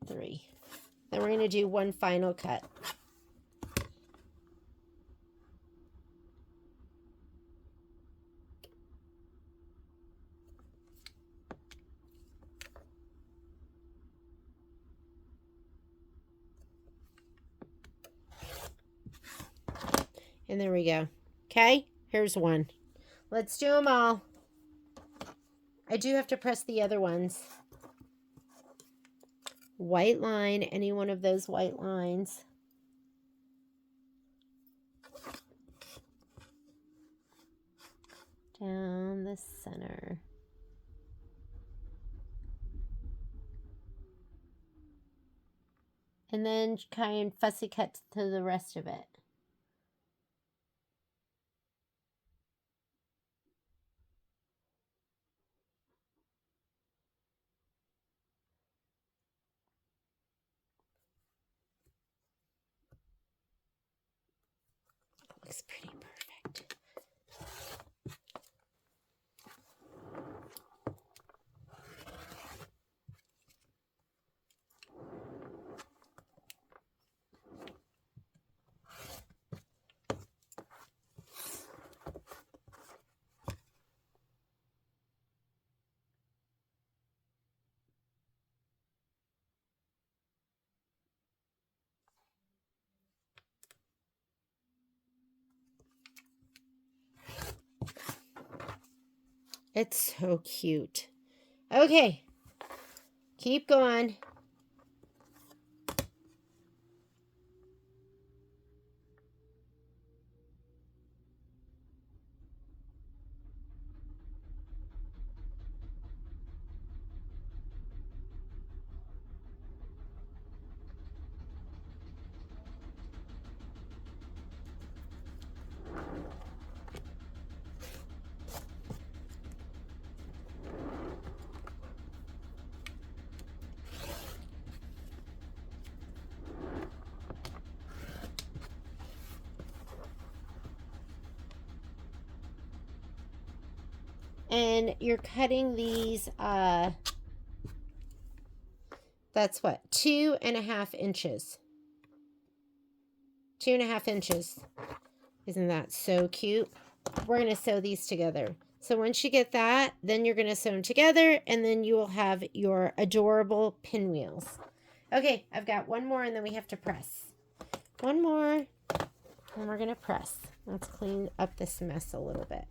3. Then we're going to do 1 final cut. And there we go. Okay, here's one. Let's do them all. I do have to press the other ones. White line, any one of those white lines. Down the center. And then kind of fussy cut to the rest of it. Looks pretty perfect. It's so cute. Okay, keep going. And you're cutting these, that's what, 2.5 inches. 2.5 inches. Isn't that so cute? We're going to sew these together. So once you get that, then you're going to sew them together, and then you will have your adorable pinwheels. Okay, I've got one more, and then we have to press. One more, and we're going to press. Let's clean up this mess a little bit.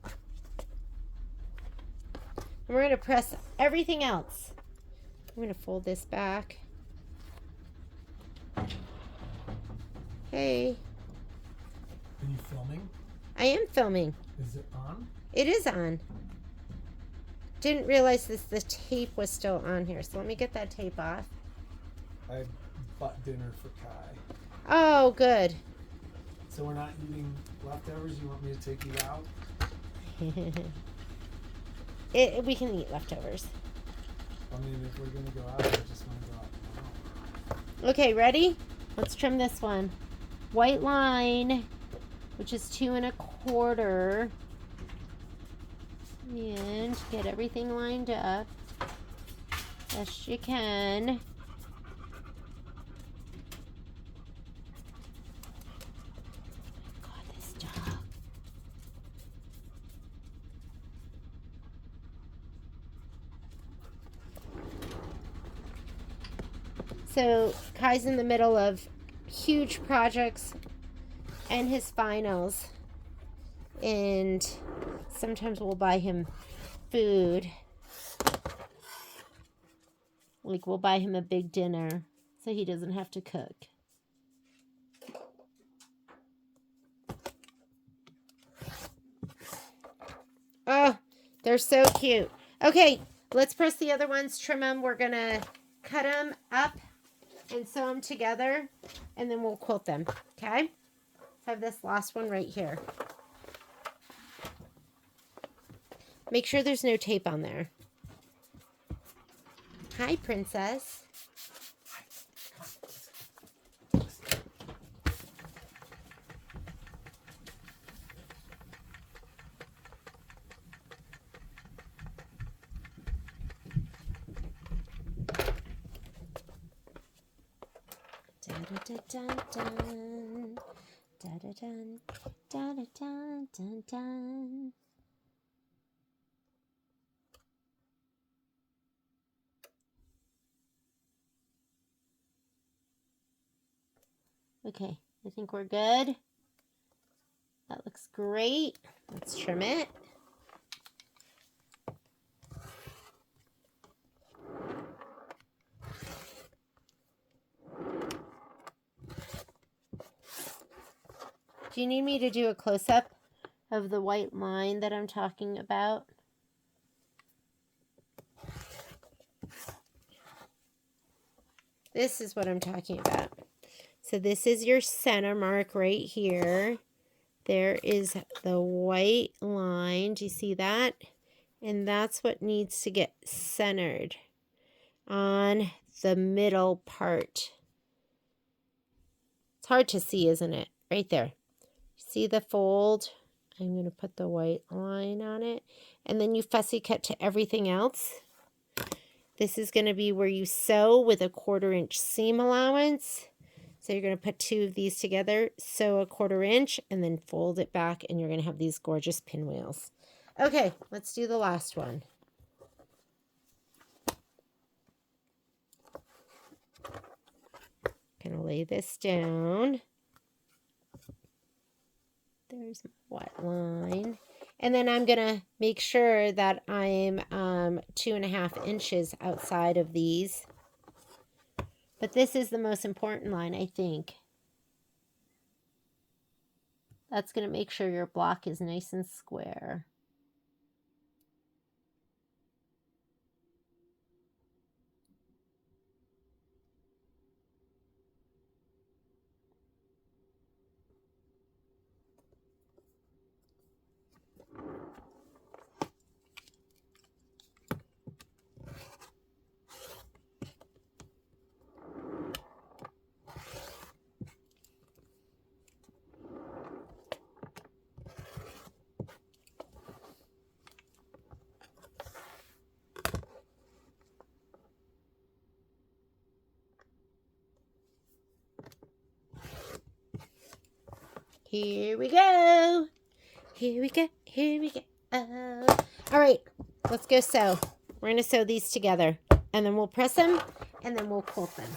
And we're going to press everything else. I'm going to fold this back. Hey. Are you filming? I am filming. Is it on? It is on. Didn't realize the tape was still on here, so let me get that tape off. I bought dinner for Kai. Oh, good. So we're not eating leftovers? You want me to take you out? We can eat leftovers. I mean, if we're going to go out, I just want to go out now. Okay, ready? Let's trim this one. White line, which is 2.25. And get everything lined up best you can. God, this dog. So Kai's in the middle of huge projects and his finals, and sometimes we'll buy him food. Like we'll buy him a big dinner so he doesn't have to cook. Oh, they're so cute. Okay, let's press the other ones, trim them. We're going to cut them up and sew them together, and then we'll quilt them, okay? I have this last one right here. Make sure there's no tape on there. Hi, Princess. Da-da-da-dun-dun. Da-da-dun. Da-da-dun-dun-dun. Okay, I think we're good. That looks great. Let's trim it. Do you need me to do a close-up of the white line that I'm talking about? This is what I'm talking about. So this is your center mark right here. There is the white line. Do you see that? And that's what needs to get centered on the middle part. It's hard to see, isn't it? Right there. See the fold? I'm going to put the white line on it. And then you fussy cut to everything else. This is going to be where you sew with a 1/4 inch seam allowance. So you're going to put 2 of these together, sew a 1/4 inch, and then fold it back, and you're going to have these gorgeous pinwheels. Okay, let's do the last one. Going to lay this down. There's my white line. And then I'm going to make sure that I'm 2.5 inches outside of these. But this is the most important line, I think. That's going to make sure your block is nice and square. Here we go. Here we go. Here we go. All right, let's go sew. We're going to sew these together, and then we'll press them, and then we'll quilt them.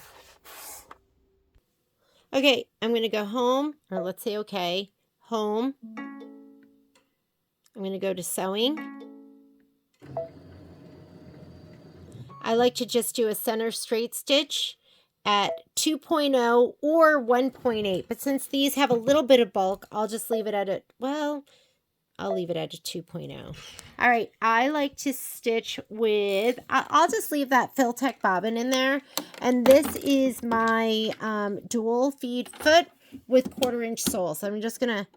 Okay, I'm going to go home, or let's say okay, home. I'm going to go to sewing. I like to just do a center straight stitch at 2.0 or 1.8. But since these have a little bit of bulk, I'll just leave it at a, well, I'll leave it at a 2.0. All right, I like to stitch with, I'll just leave that Filtech bobbin in there. And this is my dual feed foot with 1/4 inch sole. So I'm just going to,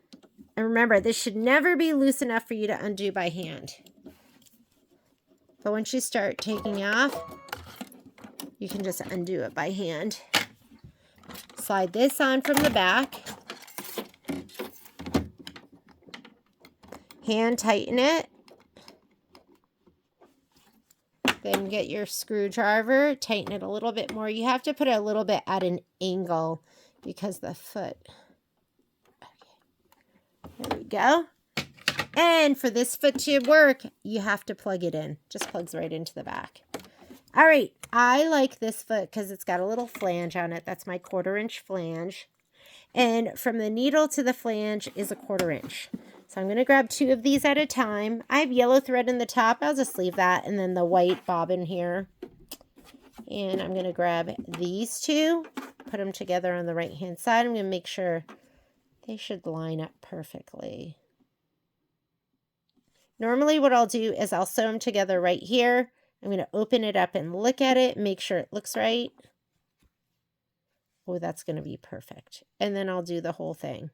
and remember, this should never be loose enough for you to undo by hand. But once you start taking off, you can just undo it by hand. Slide this on from the back. Hand tighten it. Then get your screwdriver, tighten it a little bit more. You have to put it a little bit at an angle because the foot. Okay. There we go. And for this foot to work, you have to plug it in. Just plugs right into the back. All right, I like this foot because it's got a little flange on it. That's my 1/4 inch flange. And from the needle to the flange is a 1/4 inch. So I'm going to grab 2 of these at a time. I have yellow thread in the top. I'll just leave that. And then the white bobbin here. And I'm going to grab these 2, put them together on the right hand side. I'm going to make sure they should line up perfectly. Normally what I'll do is I'll sew them together right here. I'm going to open it up and look at it, make sure it looks right. Oh, that's going to be perfect. And then I'll do the whole thing.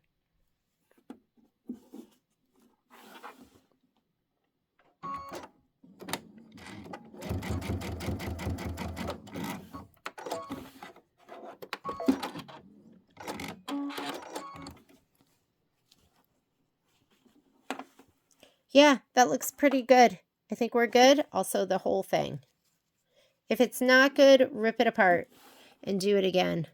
Yeah, that looks pretty good. I think we're good. Also the whole thing. If it's not good, rip it apart and do it again.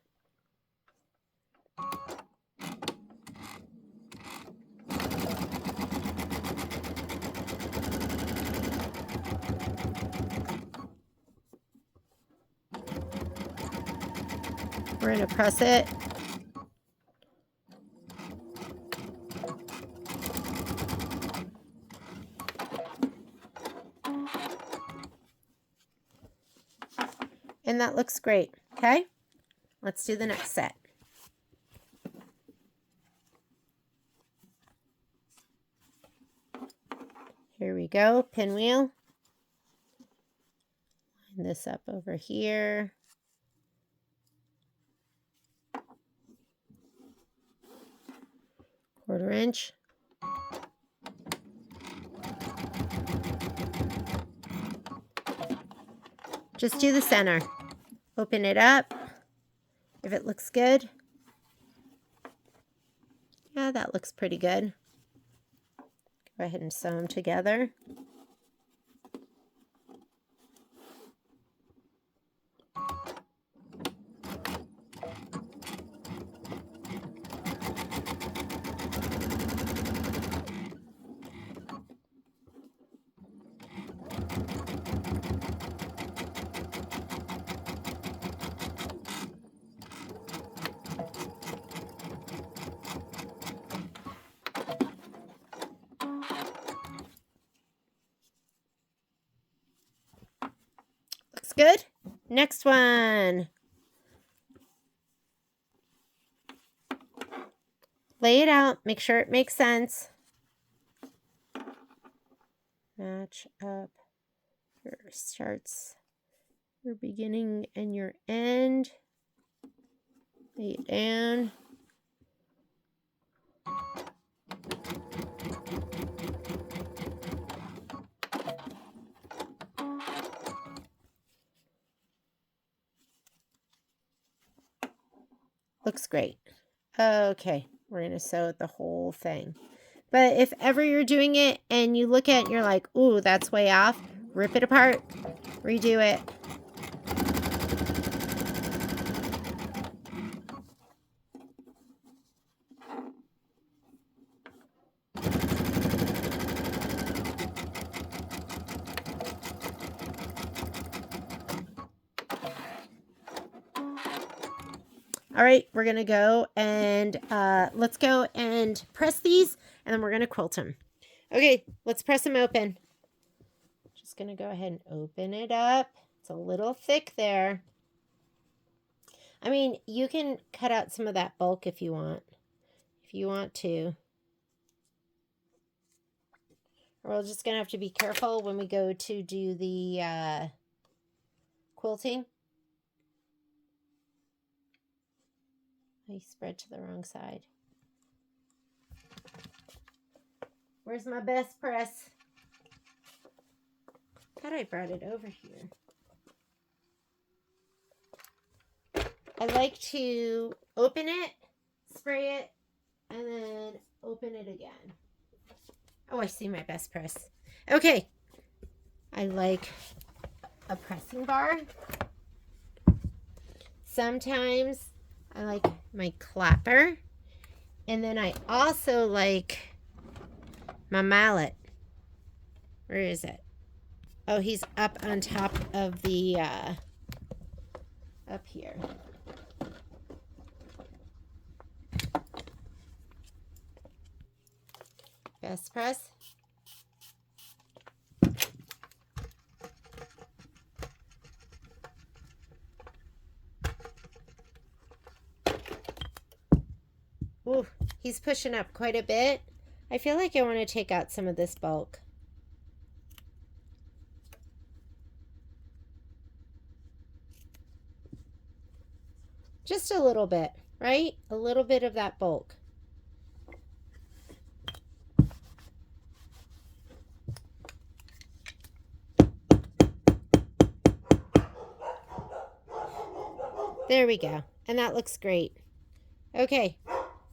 We're going to press it. And that looks great. Okay, let's do the next set. Here we go, pinwheel. Line this up over here. Quarter inch. Just do the center. Open it up. If it looks good. Yeah, that looks pretty good. Go ahead and sew them together. Looks good. Next one. Lay it out. Make sure it makes sense. Match up your starts, your beginning and your end. Lay it down. Looks great. Okay, we're going to sew the whole thing. But if ever you're doing it and you look at it and you're like, ooh, that's way off, rip it apart, redo it. All right, we're going to go and let's go and press these and then we're going to quilt them. Okay, let's press them open. Just going to go ahead and open it up. It's a little thick there. I mean, you can cut out some of that bulk if you want to. Or we're just going to have to be careful when we go to do the quilting. I spread to the wrong side. Where's my best press? Thought I brought it over here. I like to open it, spray it, and then open it again. Oh, I see my best press. Okay. I like a pressing bar. Sometimes I like my clapper. And then I also like my mallet. Where is it? Oh, he's up on top of the, up here. Best press. Ooh, he's pushing up quite a bit. I feel like I want to take out some of this bulk. Just a little bit, right? A little bit of that bulk. There we go. And that looks great. Okay,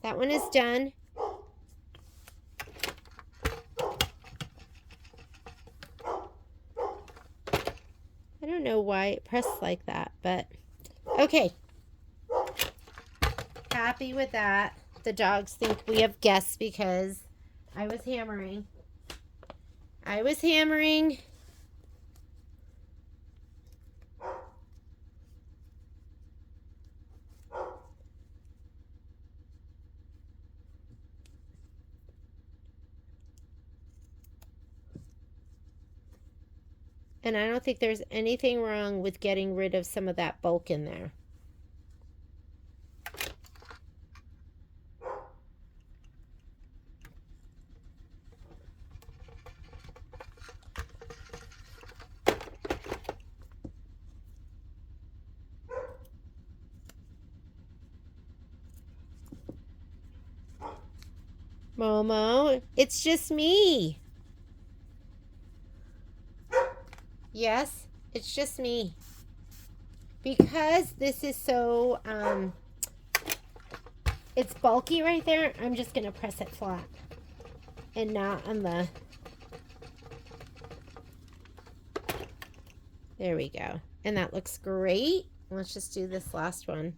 that one is done. I don't know why it pressed like that, but okay. Happy with that. The dogs think we have guests because I was hammering. I was hammering. And I don't think there's anything wrong with getting rid of some of that bulk in there. Momo, it's just me. Yes, it's just me. Because this is so, it's bulky right there, I'm just going to press it flat. And not on the... There we go. And that looks great. Let's just do this last one.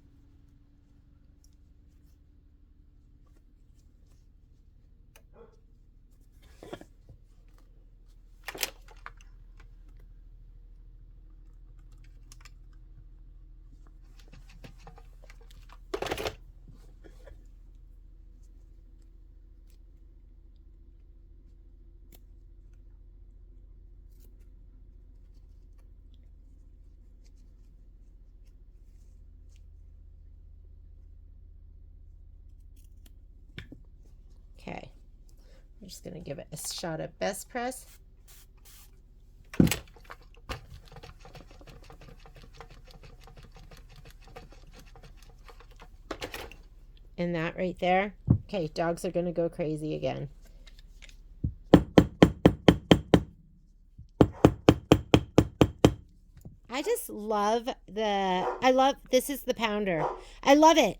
Okay. I'm just going to give it a shot of best press. And that right there. Okay, dogs are going to go crazy again. I just love this is the pounder. I love it.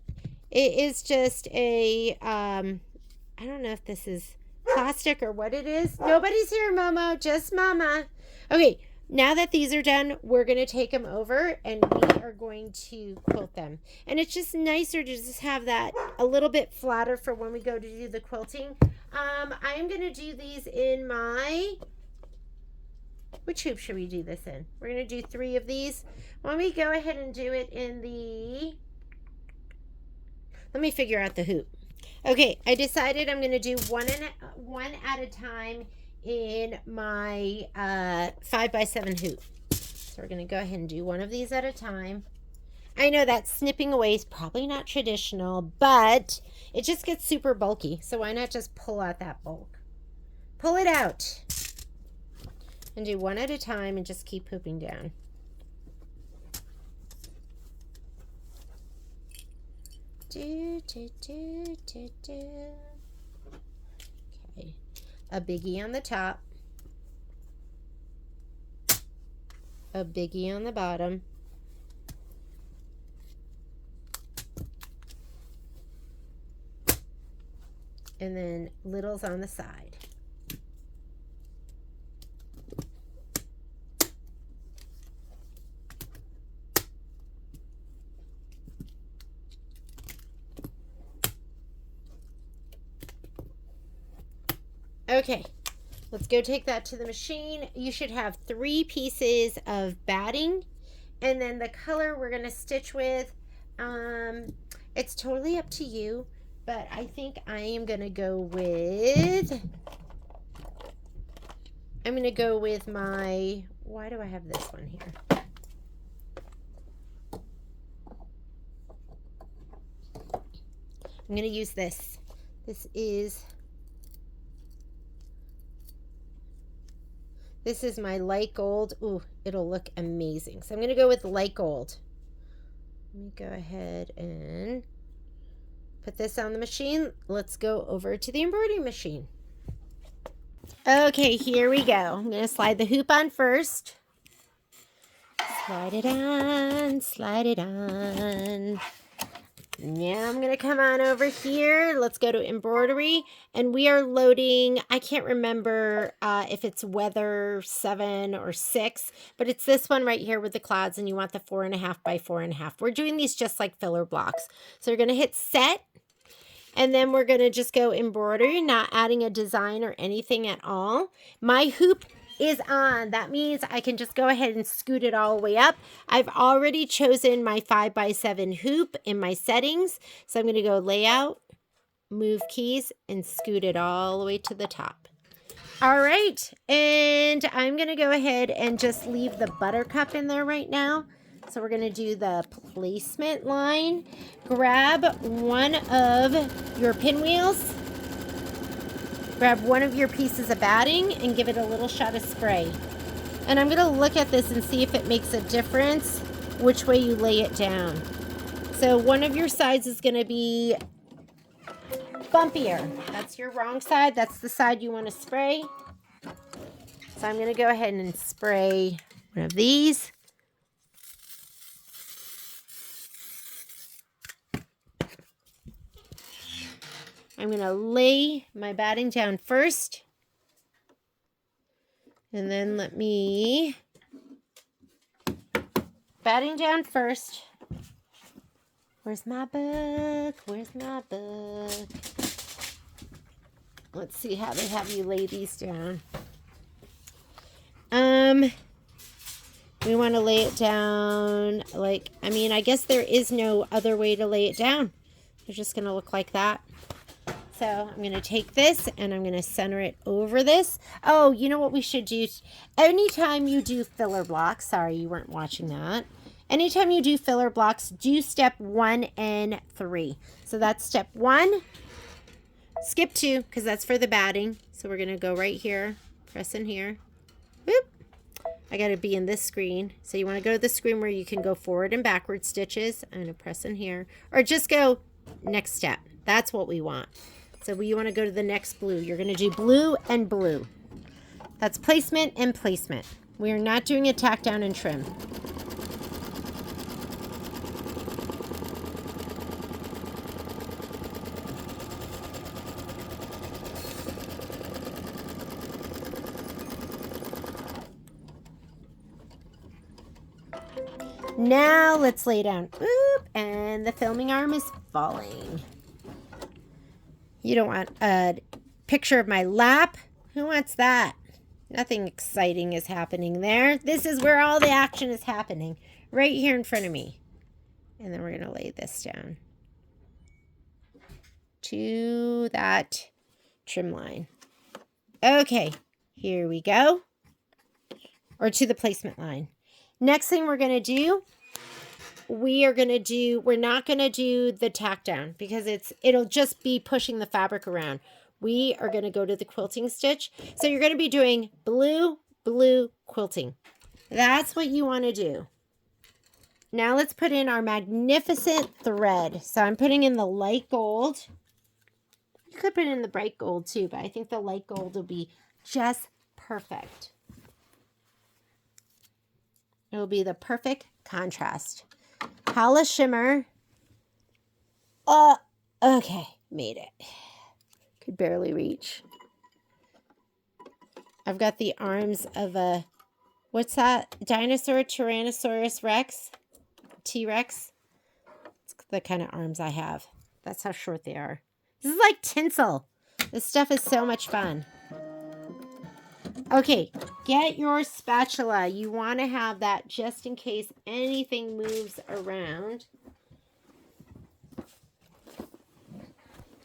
It is just a, I don't know if this is plastic or what it is. Nobody's here, Momo, just Mama. Okay, now that these are done, we're going to take them over and we are going to quilt them. And it's just nicer to just have that a little bit flatter for when we go to do the quilting. I'm going to do these in my... Which hoop should we do this in? We're going to do 3 of these. Why don't we go ahead and do it in the... Let me figure out the hoop. Okay, I decided I'm going to do one at a time in my 5x7 hoop. So we're going to go ahead and do one of these at a time. I know that snipping away is probably not traditional, but it just gets super bulky. So why not just pull out that bulk? Pull it out. And do one at a time and just keep pooping down. Okay. A biggie on the top. A biggie on the bottom. And then littles on the side. Okay, let's go take that to the machine. You should have 3 pieces of batting, and then the color we're going to stitch with, it's totally up to you, but I think I am going to go with, my, why do I have this one here? I'm going to use this. This is my light gold. Ooh, it'll look amazing. So I'm going to go with light gold. Let me go ahead and put this on the machine. Let's go over to the embroidery machine. Okay, here we go. I'm going to slide the hoop on first. Slide it on, slide it on. Now I'm going to come on over here. Let's go to embroidery. And we are loading, I can't remember if it's weather 7 or 6, but it's this one right here with the clouds, and you want the 4.5 by 4.5. We're doing these just like filler blocks. So we're going to hit set, and then we're going to just go embroidery, not adding a design or anything at all. My hoop is on. That means I can just go ahead and scoot it all the way up. I've already chosen my 5x7 hoop in my settings. So I'm going to go layout, move keys, and scoot it all the way to the top. All right, and I'm going to go ahead and just leave the buttercup in there right now. So we're going to do the placement line. Grab one of your pinwheels. Grab one of your pieces of batting and give it a little shot of spray. And I'm going to look at this and see if it makes a difference which way you lay it down. So one of your sides is going to be bumpier. That's your wrong side. That's the side you want to spray. So I'm going to go ahead and spray one of these. I'm going to lay my batting down first. And then let me... Batting down first. Where's my book? Where's my book? Let's see how they have you lay these down. We want to lay it down like, I guess there is no other way to lay it down. It's just going to look like that. So I'm going to take this and I'm going to center it over this. Oh, you know what we should do? Anytime you do filler blocks, sorry, you weren't watching that. Anytime you do filler blocks, do step 1 and 3. So that's step 1. Skip 2 because that's for the batting. So we're going to go right here, press in here. Whoop. I got to be in this screen. So you want to go to the screen where you can go forward and backward stitches. I'm going to press in here. Or just go next step. That's what we want. So you want to go to the next blue. You're going to do blue and blue. That's placement and placement. We are not doing a tack down and trim. Now let's lay down. Oop, and the filming arm is falling. You don't want a picture of my lap? Who wants that? Nothing exciting is happening there. This is where all the action is happening. Right here in front of me. And then we're going to lay this down to that trim line. Okay, here we go. Or to the placement line. Next thing we're going to do, we're not going to do the tack down because it'll just be pushing the fabric around. We are going to go to the quilting stitch. So you're going to be doing blue, blue quilting. That's what you want to do. Now let's put in our magnificent thread. So I'm putting in the light gold. You could put in the bright gold too, but I think the light gold will be just perfect. It will be the perfect contrast. Hala shimmer. Okay, made it. Could barely reach. I've got the arms of a, what's that? Dinosaur, Tyrannosaurus Rex? T-Rex? It's the kind of arms I have. That's how short they are. This is like tinsel. This stuff is so much fun. Okay, get your spatula. You want to have that just in case anything moves around.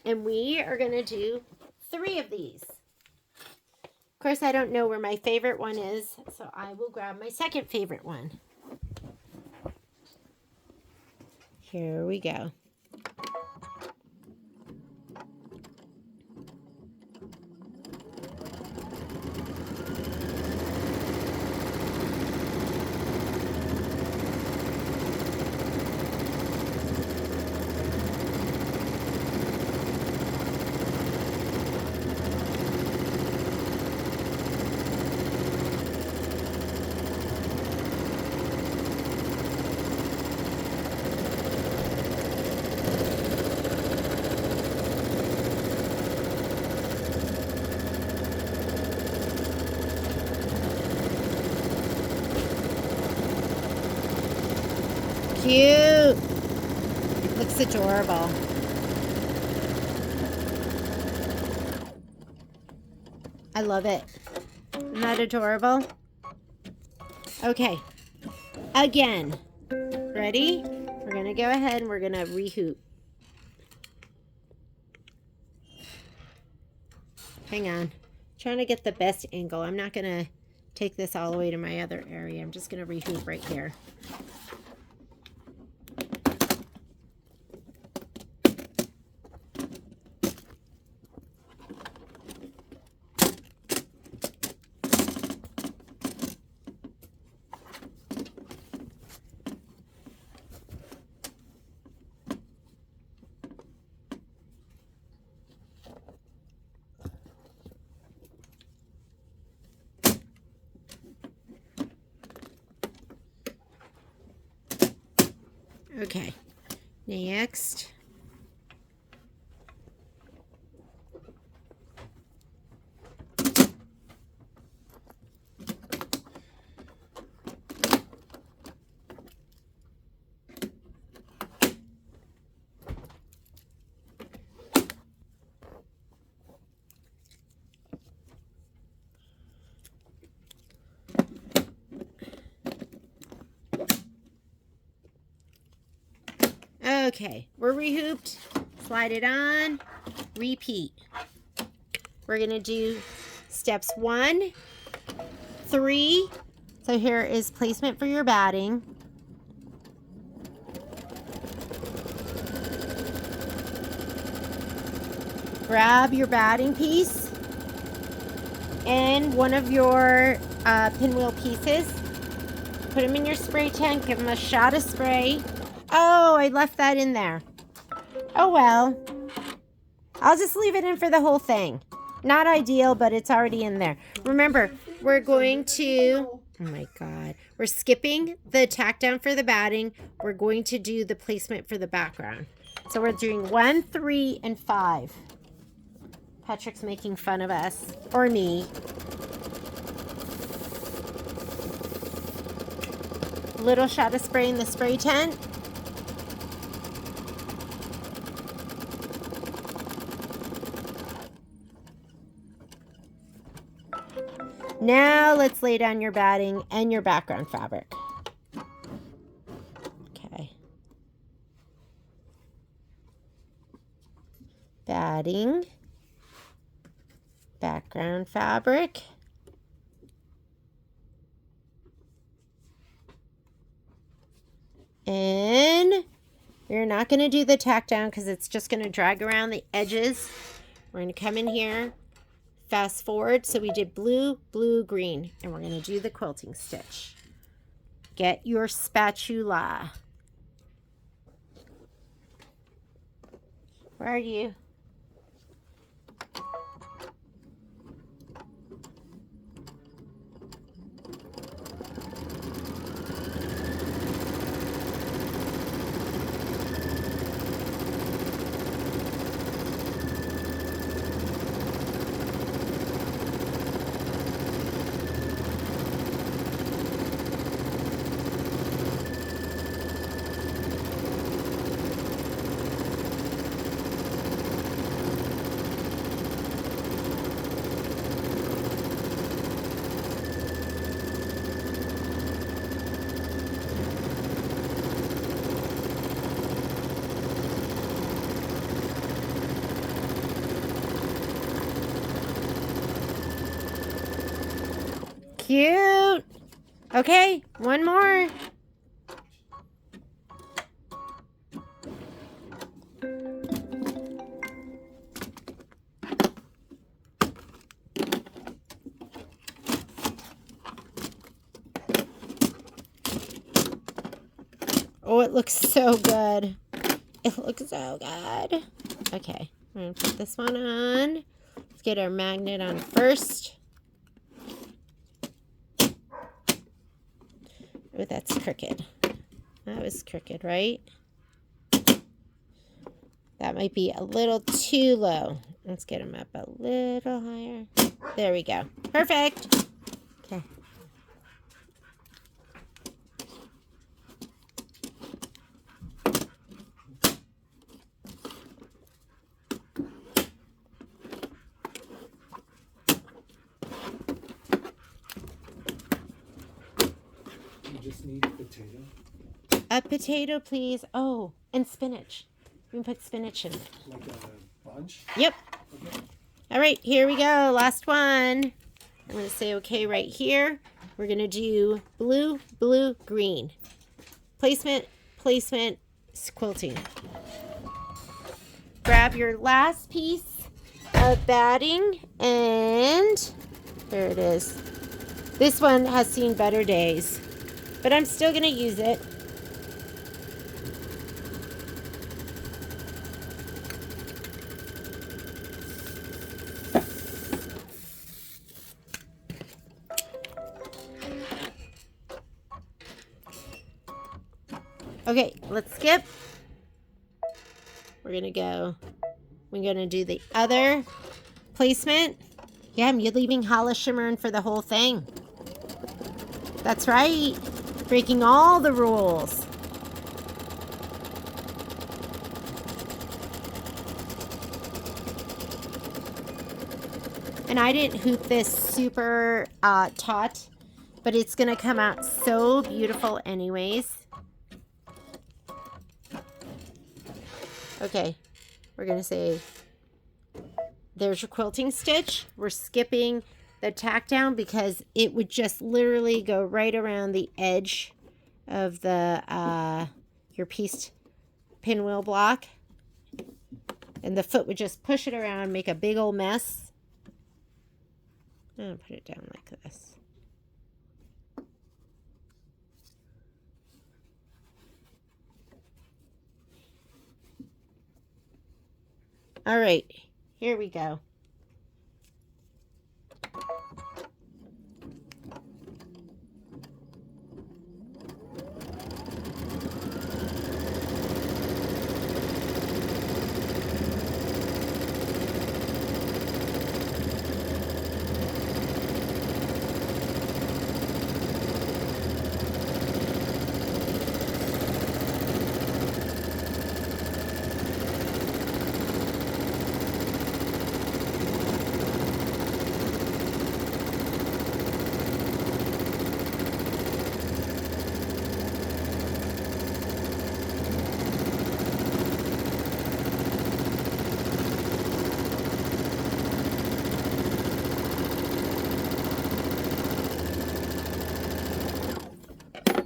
And we are going to do 3 of these. Of course, I don't know where my favorite one is, so I will grab my second favorite one. Here we go. Cute. Looks adorable. I love it. Isn't that adorable? Okay. Again. Ready? We're going to go ahead and we're going to rehoop. Hang on. Trying to get the best angle. I'm not going to take this all the way to my other area. I'm just going to rehoop right here. Okay, next. Okay, we're rehooped. Slide it on. Repeat. We're going to do steps 1, 3. So here is placement for your batting. Grab your batting piece and one of your pinwheel pieces. Put them in your spray tank. Give them a shot of spray. Oh, I left that in there. Oh well. I'll just leave it in for the whole thing. Not ideal, but it's already in there. Remember, we're going to... Oh my God. We're skipping the tack down for the batting. We're going to do the placement for the background. So we're doing 1, 3, and 5. Patrick's making fun of us. Or me. Little shot of spray in the spray tent. Now let's lay down your batting and your background fabric. Okay. Batting. Background fabric. And we're not going to do the tack down because it's just going to drag around the edges. We're going to come in here, fast forward. So we did blue, blue, green, and we're going to do the quilting stitch. Get your spatula. Where are you? Cute. Okay, one more. Oh, it looks so good. It looks so good. Okay, we're going to put this one on. Let's get our magnet on first. Oh, that's crooked. That was crooked, right? That might be a little too low. Let's get them up a little higher. There we go. Perfect. Okay. Just need a potato. A potato, please. Oh, and spinach. You can put spinach in it. Like a bunch? Yep. Okay. All right, here we go. Last one. I'm going to say okay right here. We're going to do blue, blue, green. Placement, placement, quilting. Grab your last piece of batting, and there it is. This one has seen better days, but I'm still going to use it. Okay, let's skip. We're going to do the other placement. Yeah, I'm leaving Hollis shimmering for the whole thing. That's right. Breaking all the rules. And I didn't hoop this super taut, but it's going to come out so beautiful anyways. Okay, we're going to say, there's your quilting stitch. We're skipping the tack down because it would just literally go right around the edge of the your pieced pinwheel block. And the foot would just push it around, make a big old mess. I'll put it down like this. All right, here we go.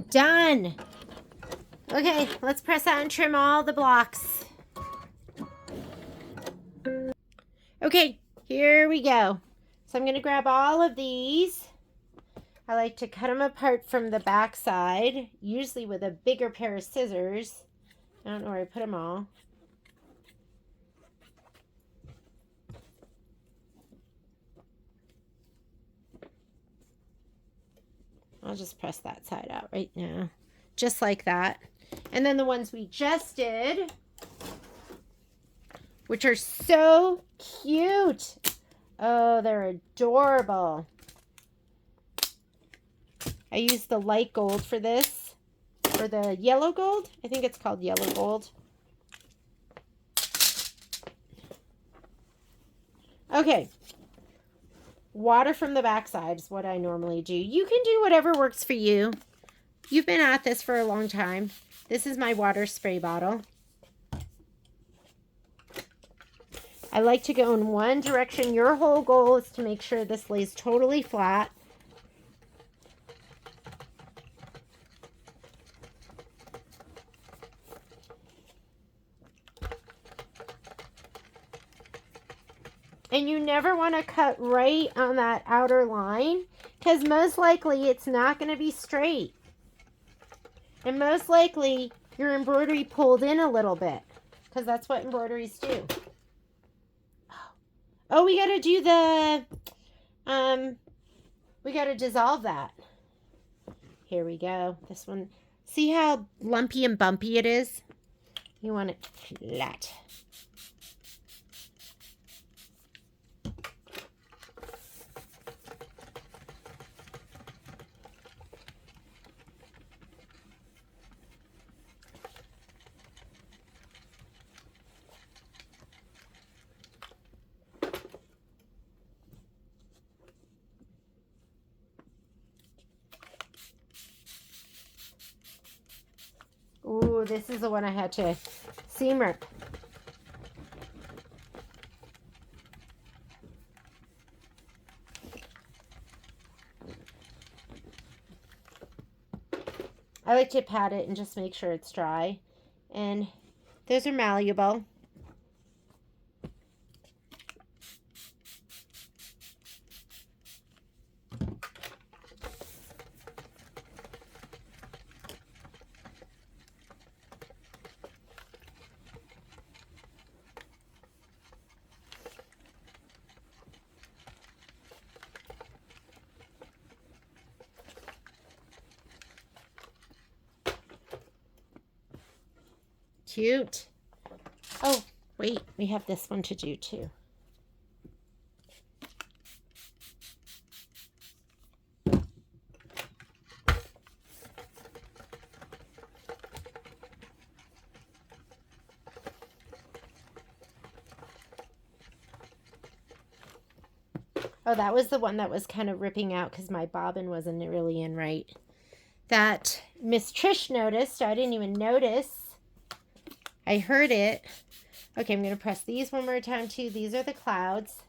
Done. Okay, let's press out and trim all the blocks. Okay, here we go. So I'm going to grab all of these. I like to cut them apart from the back side, usually with a bigger pair of scissors. I don't know where I put them all. I'll just press that side out right now. Just like that. And then the ones we just did, which are so cute. Oh, they're adorable. I used the light gold for this, or the yellow gold. I think it's called yellow gold. Okay. Water from the backside is what I normally do. You can do whatever works for you. You've been at this for a long time. This is my water spray bottle. I like to go in one direction. Your whole goal is to make sure this lays totally flat. And you never want to cut right on that outer line because most likely it's not going to be straight. And most likely your embroidery pulled in a little bit because that's what embroideries do. Oh, we got to do the, we got to dissolve that. Here we go. This one, see how lumpy and bumpy it is? You want it flat. Ooh, this is the one I had to seam rip. I like to pat it and just make sure it's dry. And those are malleable. Cute. Oh, wait, we have this one to do too. Oh, that was the one that was kind of ripping out because my bobbin wasn't really in right. That Miss Trish noticed. I didn't even notice. I heard it. Okay, I'm going to press these one more time too. These are the clouds.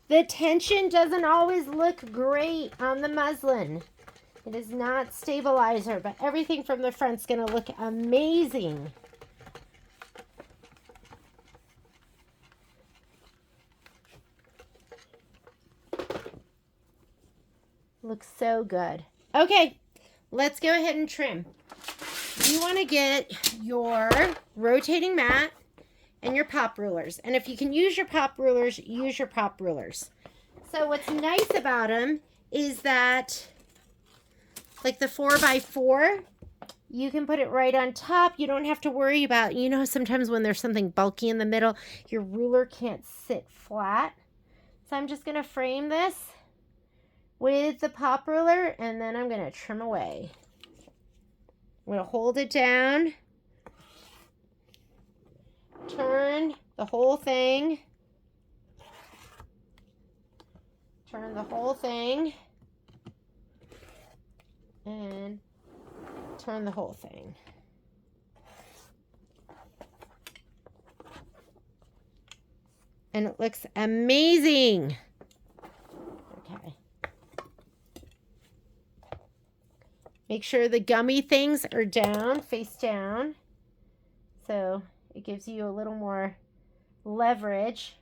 The tension doesn't always look great on the muslin. It is not stabilizer, but everything from the front's going to look amazing. Looks so good. Okay, let's go ahead and trim. You want to get your rotating mat and your pop rulers. And if you can use your pop rulers, use your pop rulers. So what's nice about them is that, like the 4x4, you can put it right on top. You don't have to worry about, you know, sometimes when there's something bulky in the middle, your ruler can't sit flat. So I'm just going to frame this with the pop ruler, and then I'm going to trim away. I'm going to hold it down, turn the whole thing, turn the whole thing, and turn the whole thing. And it looks amazing. Okay. Make sure the gummy things are down, face down. So it gives you a little more leverage.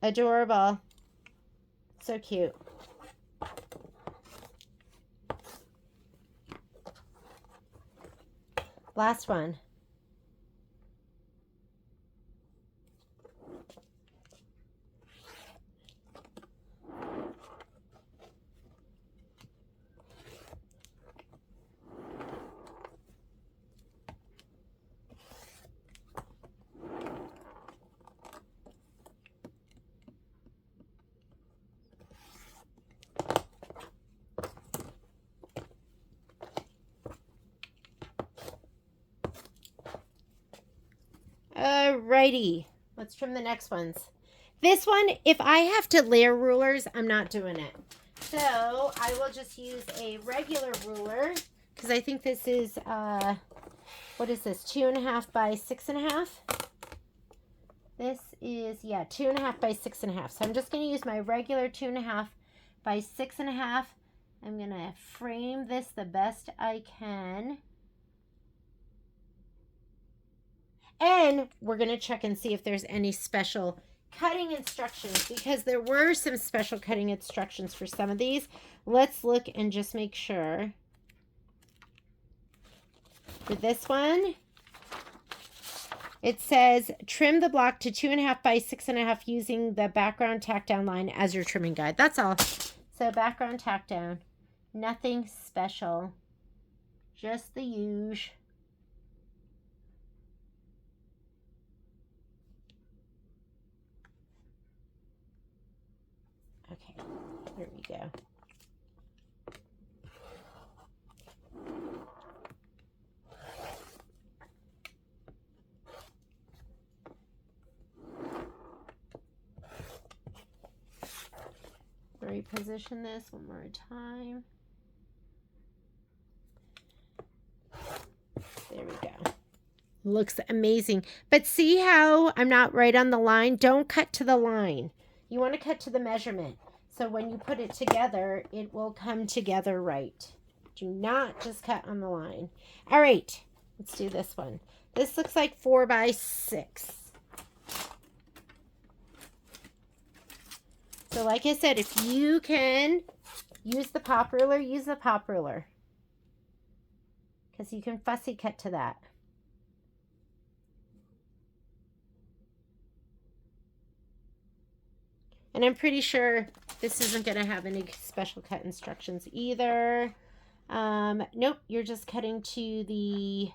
Adorable. So cute. Last one. Alrighty, let's trim the next ones. This one, if I have to layer rulers, I'm not doing it. So I will just use a regular ruler because I think this is, what is this, 2.5 by 6.5? This is, yeah, 2.5 by 6.5. So I'm just going to use my regular 2.5 by 6.5. I'm going to frame this the best I can. And we're going to check and see if there's any special cutting instructions, because there were some special cutting instructions for some of these. Let's look and just make sure. For this one, it says trim the block to 2.5 by 6.5 using the background tack down line as your trimming guide. That's all. So background tack down. Nothing special. Just the usual. Okay, here we go. reposition this one more time. There we go. Looks amazing. But see how I'm not right on the line? Don't cut to the line. You want to cut to the measurement. So when you put it together, it will come together right. Do not just cut on the line. All right, let's do this one. This looks like 4 by 6. So like I said, if you can use the pop ruler, use the pop ruler. Because you can fussy cut to that. And I'm pretty sure this isn't going to have any special cut instructions either. Nope, you're just cutting to the,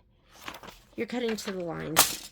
lines.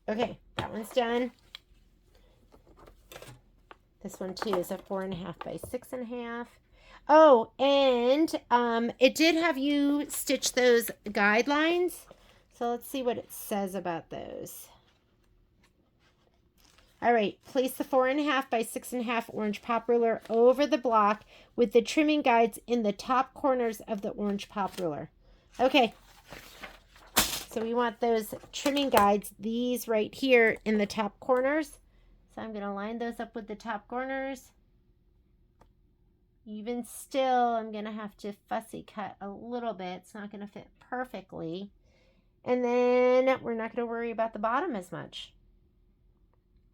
Okay, that one's done. This one too is a 4.5 by 6.5. Oh, and it did have you stitch those guidelines. So let's see what it says about those. All right, place the 4.5 by 6.5 orange pop ruler over the block with the trimming guides in the top corners of the orange pop ruler. Okay, so we want those trimming guides, these right here in the top corners. So I'm going to line those up with the top corners. Even still, I'm going to have to fussy cut a little bit. It's not going to fit perfectly. And then we're not going to worry about the bottom as much.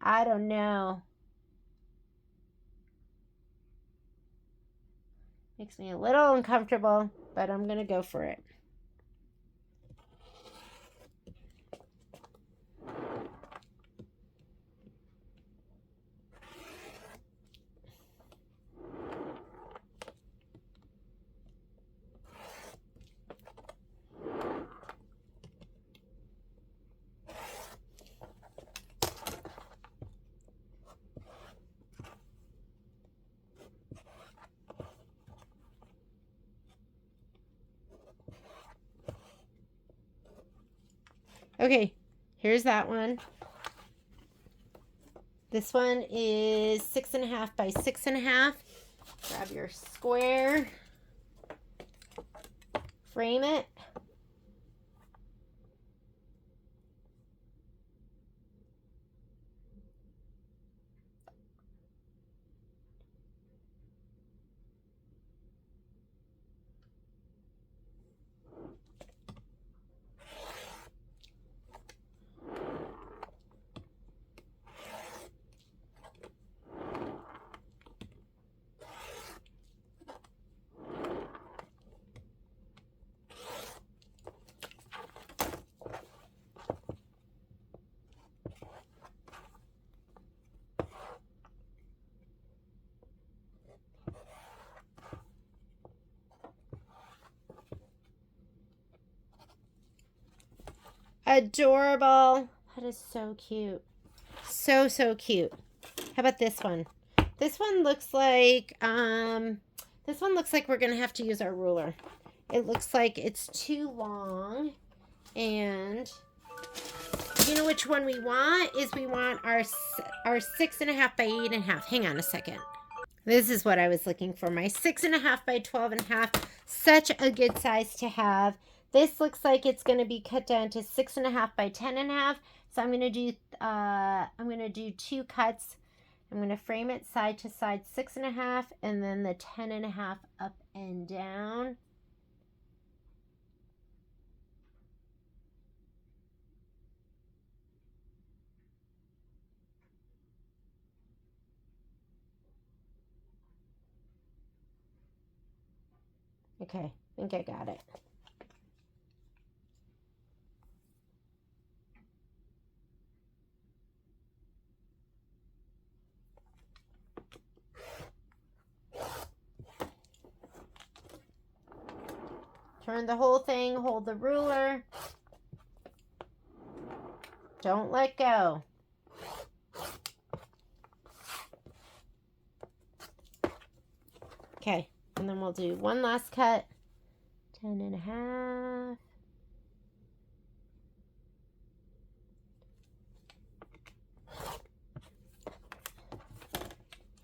I don't know. Makes me a little uncomfortable, but I'm going to go for it. Okay, here's that one. This one is 6.5 by 6.5. Grab your square, frame it. Adorable. That is so cute. So, so cute. How about this one? This one looks like we're going to have to use our ruler. It looks like it's too long. And you know which one we want? We want our 6.5 by 8.5. Hang on a second. This is what I was looking for. My 6.5 by 12.5. Such a good size to have. This looks like it's going to be cut down to 6.5 by 10.5. So I'm going to do 2 cuts. I'm going to frame it side to side 6.5 and then the 10.5 up and down. Okay, I think I got it. Turn the whole thing, hold the ruler. Don't let go. Okay, and then we'll do one last cut. 10.5.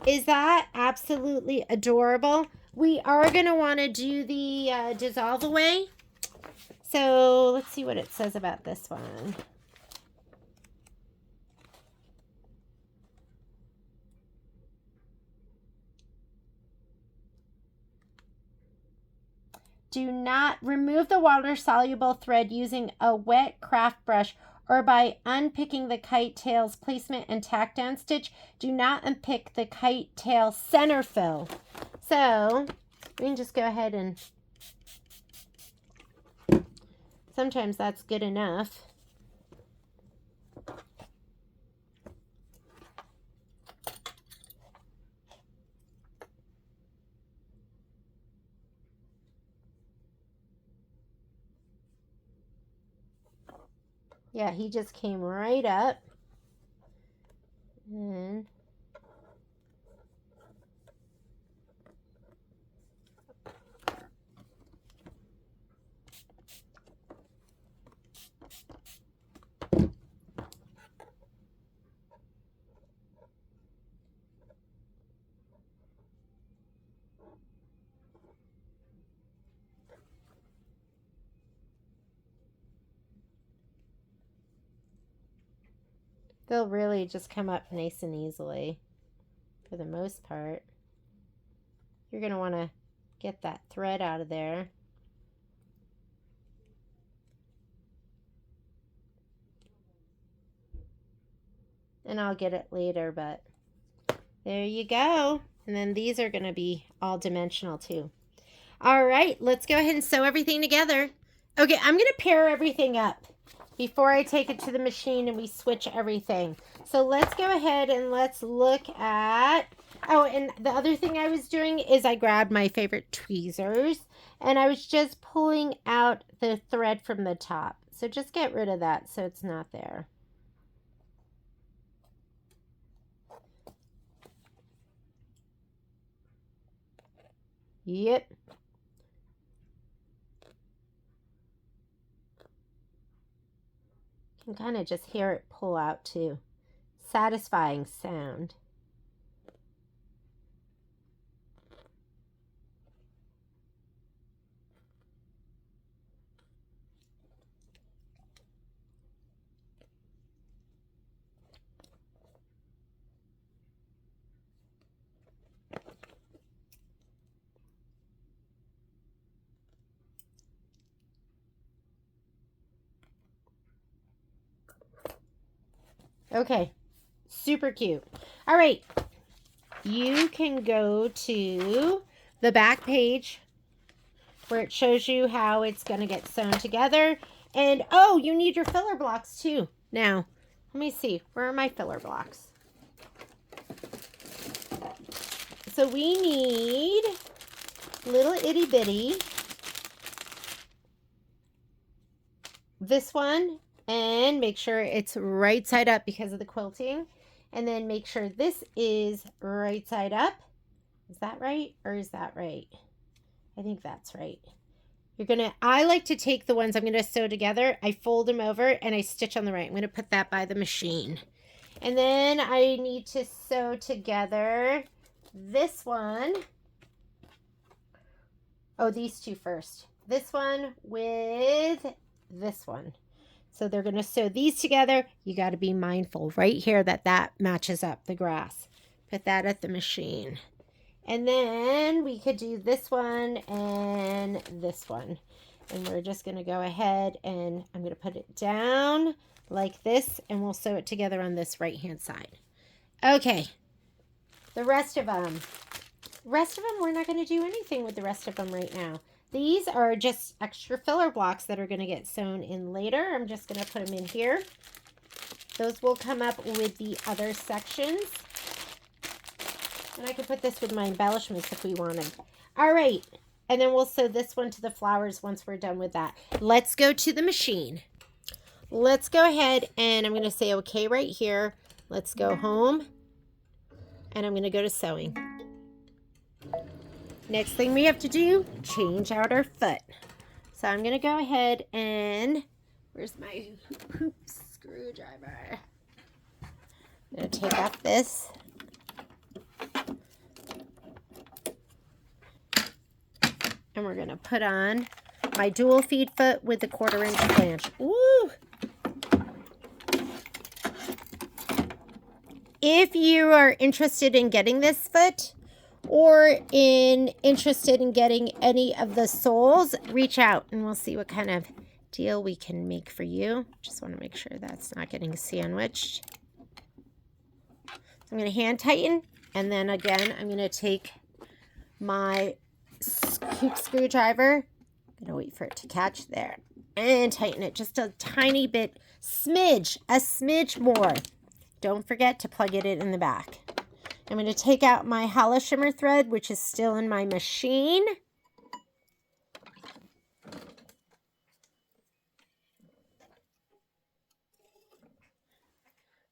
Is that absolutely adorable? We are going to want to do the dissolve away. So let's see what it says about this one. Do not remove the water-soluble thread using a wet craft brush or by unpicking the kite tail's placement and tack down stitch. Do not unpick the kite tail center fill. So we can just go ahead and sometimes that's good enough. Yeah, he just came right up. And they'll really just come up nice and easily for the most part. You're going to want to get that thread out of there. And I'll get it later, but there you go. And then these are going to be all dimensional too. All right, let's go ahead and sew everything together. Okay, I'm going to pair everything up before I take it to the machine and we switch everything. So let's go ahead and let's look at, oh, and the other thing I was doing is I grabbed my favorite tweezers and I was just pulling out the thread from the top. So just get rid of that so it's not there. Yep. You can kind of just hear it pull out too. Satisfying sound. Okay, super cute. All right, you can go to the back page where it shows you how it's going to get sewn together. And, oh, you need your filler blocks too. Now, let me see. Where are my filler blocks? So we need little itty bitty. This one. And make sure it's right side up because of the quilting. And then make sure this is right side up. Is that right? Or is that right? I think that's right. I like to take the ones I'm going to sew together. I fold them over and I stitch on the right. I'm going to put that by the machine. And then I need to sew together this one. Oh, these two first. This one with this one. So they're going to sew these together. You got to be mindful right here that matches up the grass. Put that at the machine. And then we could do this one and this one. And we're just going to go ahead and I'm going to put it down like this and we'll sew it together on this right hand side. Okay. The rest of them. We're not going to do anything with the rest of them right now. These are just extra filler blocks that are going to get sewn in later. I'm just going to put them in here. Those will come up with the other sections. And I could put this with my embellishments if we wanted. All right. And then we'll sew this one to the flowers once we're done with that. Let's go to the machine. Let's go ahead and I'm going to say okay right here. Let's go home. And I'm going to go to sewing. Next thing we have to do, change out our foot. So I'm going to go ahead and, where's my hoop screwdriver? I'm going to take off this. And we're going to put on my dual feed foot with the 1/4 inch flange. Ooh! If you are interested in getting this foot or interested in getting any of the soles, reach out and we'll see what kind of deal we can make for you. Just want to make sure that's not getting sandwiched. I'm going to hand tighten, and then again, I'm going to take my hoop screwdriver. I'm going to wait for it to catch there and tighten it just a tiny bit, a smidge more. Don't forget to plug it in the back. I'm going to take out my hollow shimmer thread, which is still in my machine.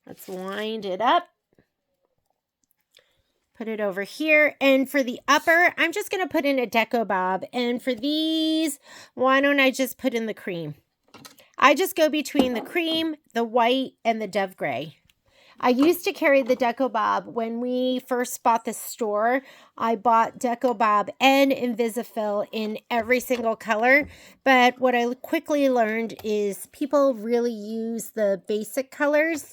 Let's wind it up. Put it over here. And for the upper, I'm just going to put in a deco bob. And for these, why don't I just put in the cream? I just go between the cream, the white, and the dove gray. I used to carry the deco bob. When we first bought the store, I bought deco bob and Invisafill in every single color. But what I quickly learned is people really use the basic colors.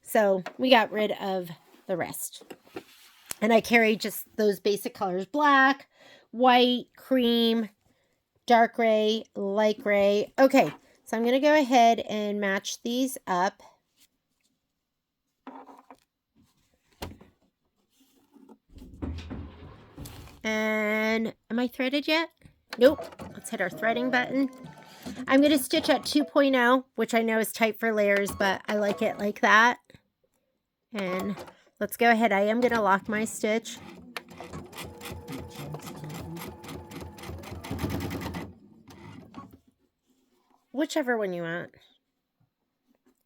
So we got rid of the rest. And I carry just those basic colors: black, white, cream, dark gray, light gray. Okay, so I'm going to go ahead and match these up. And am I threaded yet? Nope. Let's hit our threading button. I'm going to stitch at 2.0, which I know is tight for layers, but I like it like that. And let's go ahead. I am going to lock my stitch. Whichever one you want.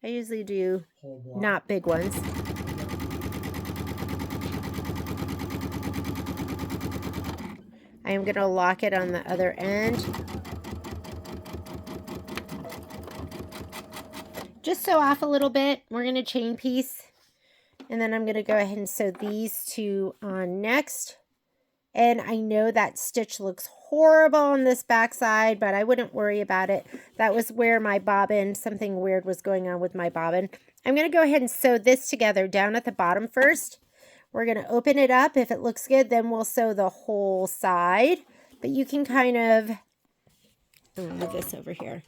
I usually do not big ones. I am going to lock it on the other end. Just sew off a little bit. We're going to chain piece. And then I'm going to go ahead and sew these two on next. And I know that stitch looks horrible on this back side, but I wouldn't worry about it. That was where my bobbin, something weird was going on with my bobbin. I'm going to go ahead and sew this together down at the bottom first. We're going to open it up. If it looks good, then we'll sew the whole side. But you can kind of, I'm going to move this over here.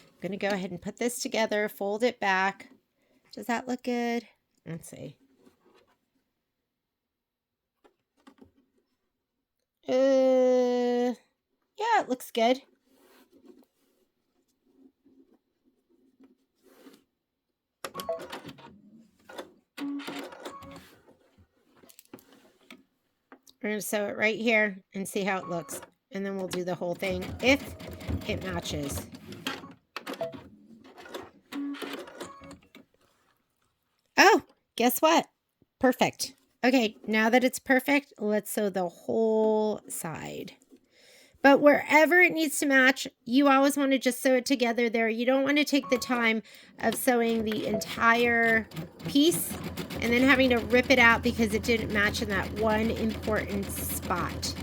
I'm going to go ahead and put this together, fold it back. Does that look good? Let's see. Yeah, it looks good. We're going to sew it right here and see how it looks. And then we'll do the whole thing if it matches. Oh, guess what? Perfect. Okay, now that it's perfect, let's sew the whole side. But wherever it needs to match, you always want to just sew it together there. You don't want to take the time of sewing the entire piece and then having to rip it out because it didn't match in that one important spot.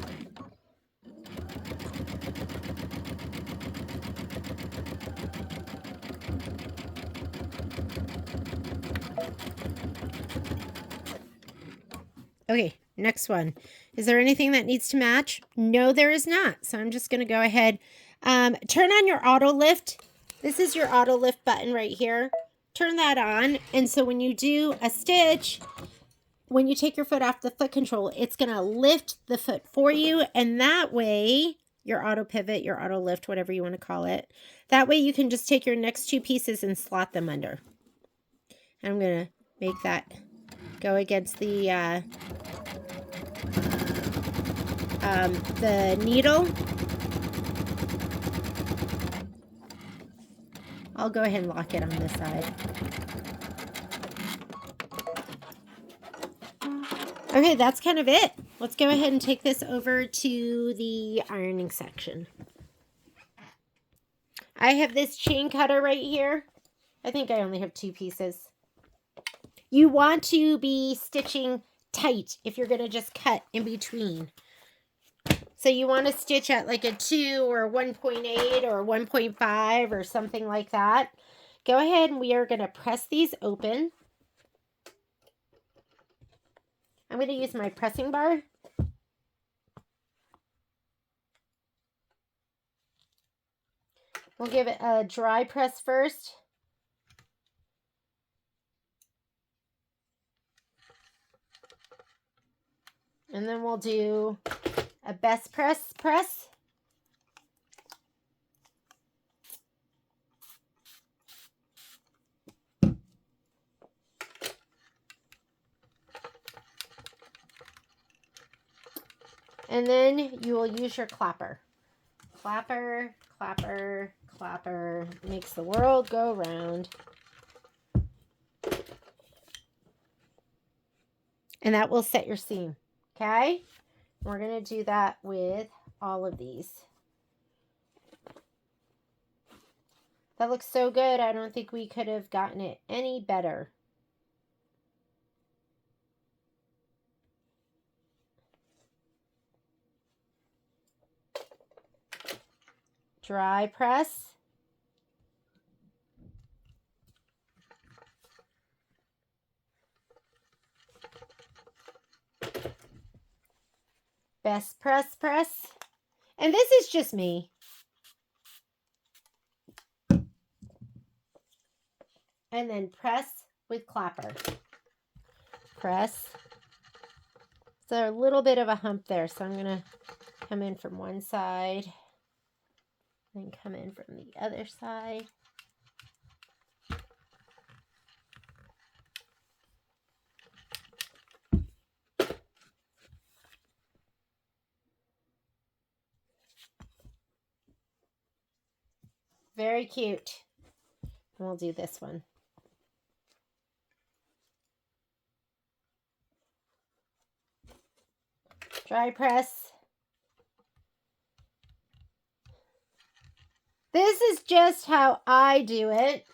Okay, next one. Is there anything that needs to match? No, there is not. So I'm just going to go ahead. Turn on your auto lift. This is your auto lift button right here. Turn that on. And so when you do a stitch, when you take your foot off the foot control, it's going to lift the foot for you. And that way, your auto pivot, your auto lift, whatever you want to call it. That way you can just take your next two pieces and slot them under. I'm going to make that go against the needle. I'll go ahead and lock it on this side. Okay, that's kind of it. Let's go ahead and take this over to the ironing section. I have this chain cutter right here. I think I only have 2 pieces. You want to be stitching tight if you're going to just cut in between. So you want to stitch at like a 2 or 1.8 or 1.5 or something like that. Go ahead and we are going to press these open. I'm going to use my pressing bar. We'll give it a dry press first. And then we'll do a best press. And then you will use your clapper. Clapper, clapper, clapper. Makes the world go round. And that will set your seam. Okay? We're going to do that with all of these. That looks so good. I don't think we could have gotten it any better. Dry press. Best press. And this is just me. And then press with clapper. Press. So a little bit of a hump there. So I'm going to come in from one side. Then come in from the other side. Very cute. And we'll do this one. Dry press. This is just how I do it.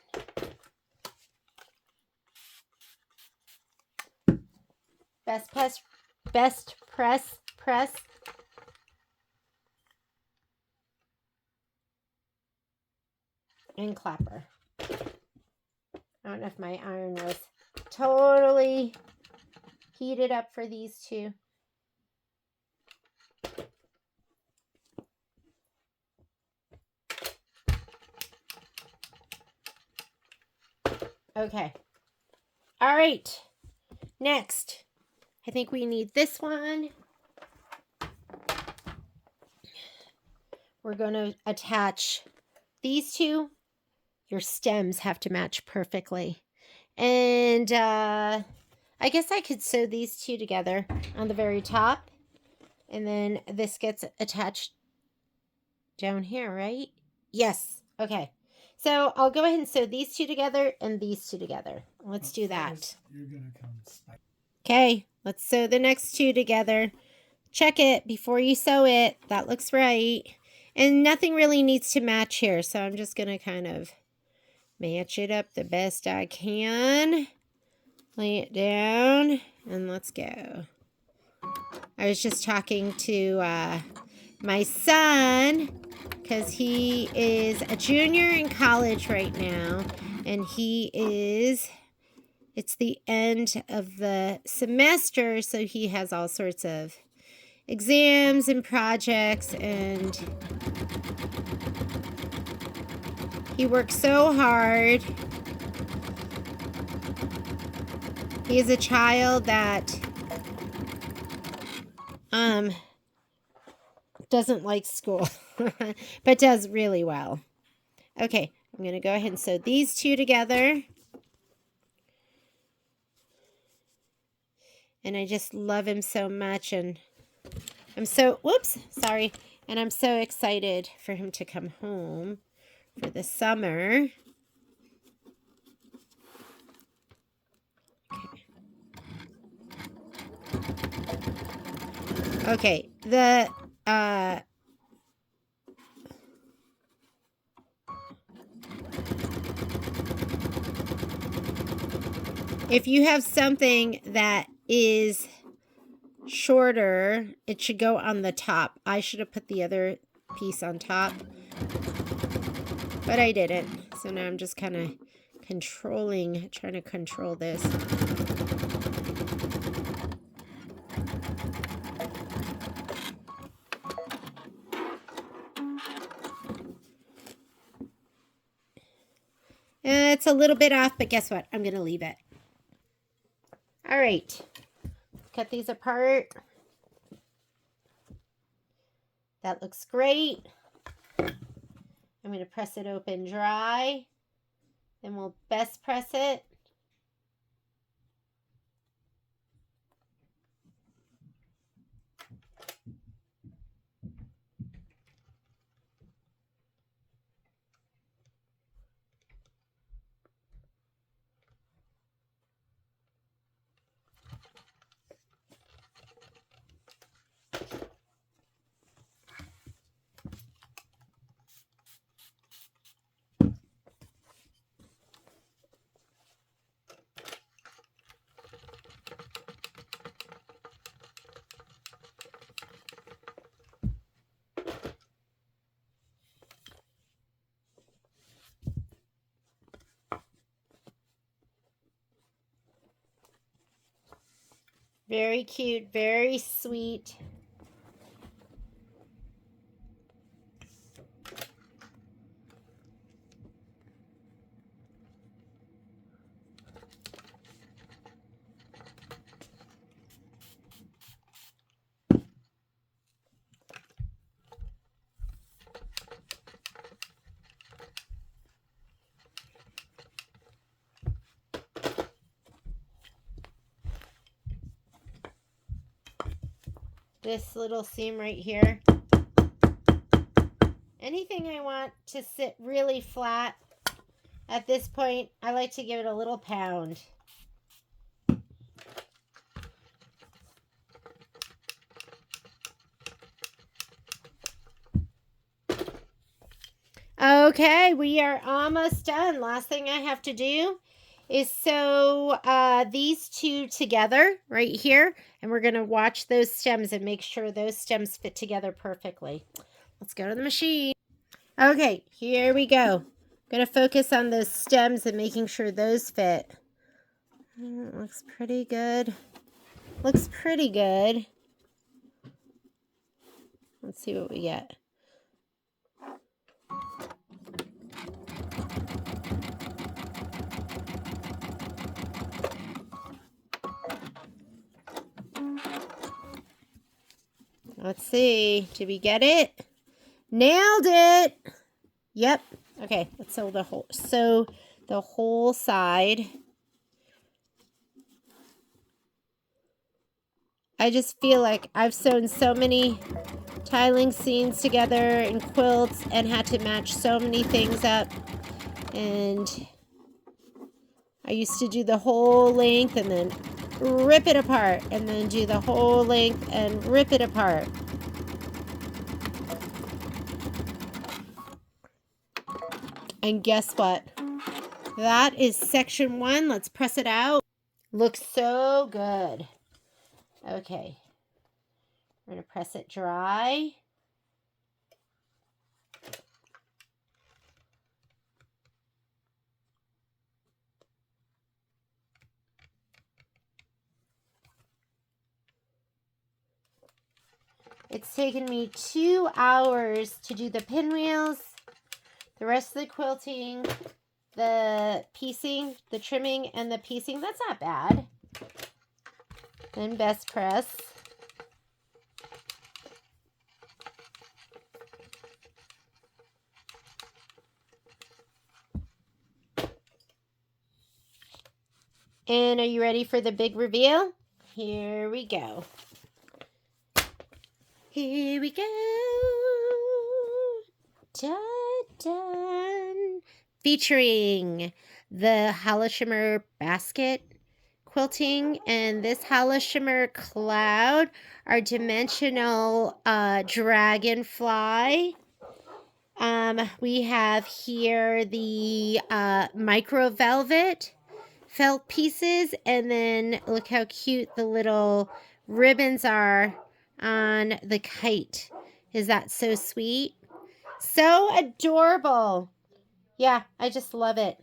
Best press. And clapper. I don't know if my iron was totally heated up for these two. Okay. All right. Next, I think we need this one. We're going to attach these two. Your stems have to match perfectly. And I guess I could sew these two together on the very top. And then this gets attached down here, right? Yes. Okay. So I'll go ahead and sew these two together and these two together. Let's do that. You're gonna come spike. Okay. Let's sew the next two together. Check it before you sew it. That looks right. And nothing really needs to match here. So I'm just going to kind of match it up the best I can. Lay it down. And let's go. I was just talking to my son because he is a junior in college right now. And it's the end of the semester. So he has all sorts of exams and projects, and he works so hard. He is a child that doesn't like school, but does really well. Okay, I'm going to go ahead and sew these two together. And I just love him so much. And I'm so, whoops, sorry. And I'm so excited for him to come home for the summer. Okay, if you have something that is shorter, it should go on the top. I should have put the other piece on top, but I didn't. So now I'm just kind of trying to control this. It's a little bit off, but guess what? I'm going to leave it. All right. Cut these apart. That looks great. I'm going to press it open dry. Then we'll best press it. Very cute, very sweet. This little seam right here. Anything I want to sit really flat at this point, I like to give it a little pound. Okay, we are almost done. Last thing I have to do is sew these two together right here. And we're going to watch those stems and make sure those stems fit together perfectly. Let's go to the machine. Okay, here we go. I'm going to focus on those stems and making sure those fit. It looks pretty good. Looks pretty good. Let's see what we get. Let's see. Did we get it? Nailed it. Yep. Okay, let's sew the whole side. I just feel like I've sewn so many tiling seams together and quilts and had to match so many things up. And I used to do the whole length and then rip it apart and then do the whole length and rip it apart. And guess what? That is section 1. Let's press it out. Looks so good. Okay. We're going to press it dry. It's taken me 2 hours to do the pinwheels, the rest of the quilting, the piecing, the trimming, and the piecing. That's not bad. Then best press. And are you ready for the big reveal? Here we go. Here we go. Dun. Featuring the Hollow Shimmer basket quilting and this Hollow Shimmer cloud, our dimensional dragonfly. We have here the micro velvet felt pieces, and then look how cute the little ribbons are on the kite. Is that so sweet? So adorable. Yeah, I just love it.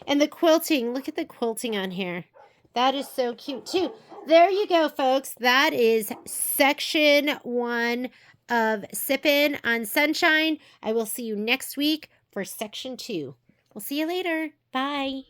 And the quilting, look at the quilting on here. That is so cute too. There you go, folks. That is section 1 of Sippin' on Sunshine. I will see you next week for section 2. We'll see you later. Bye.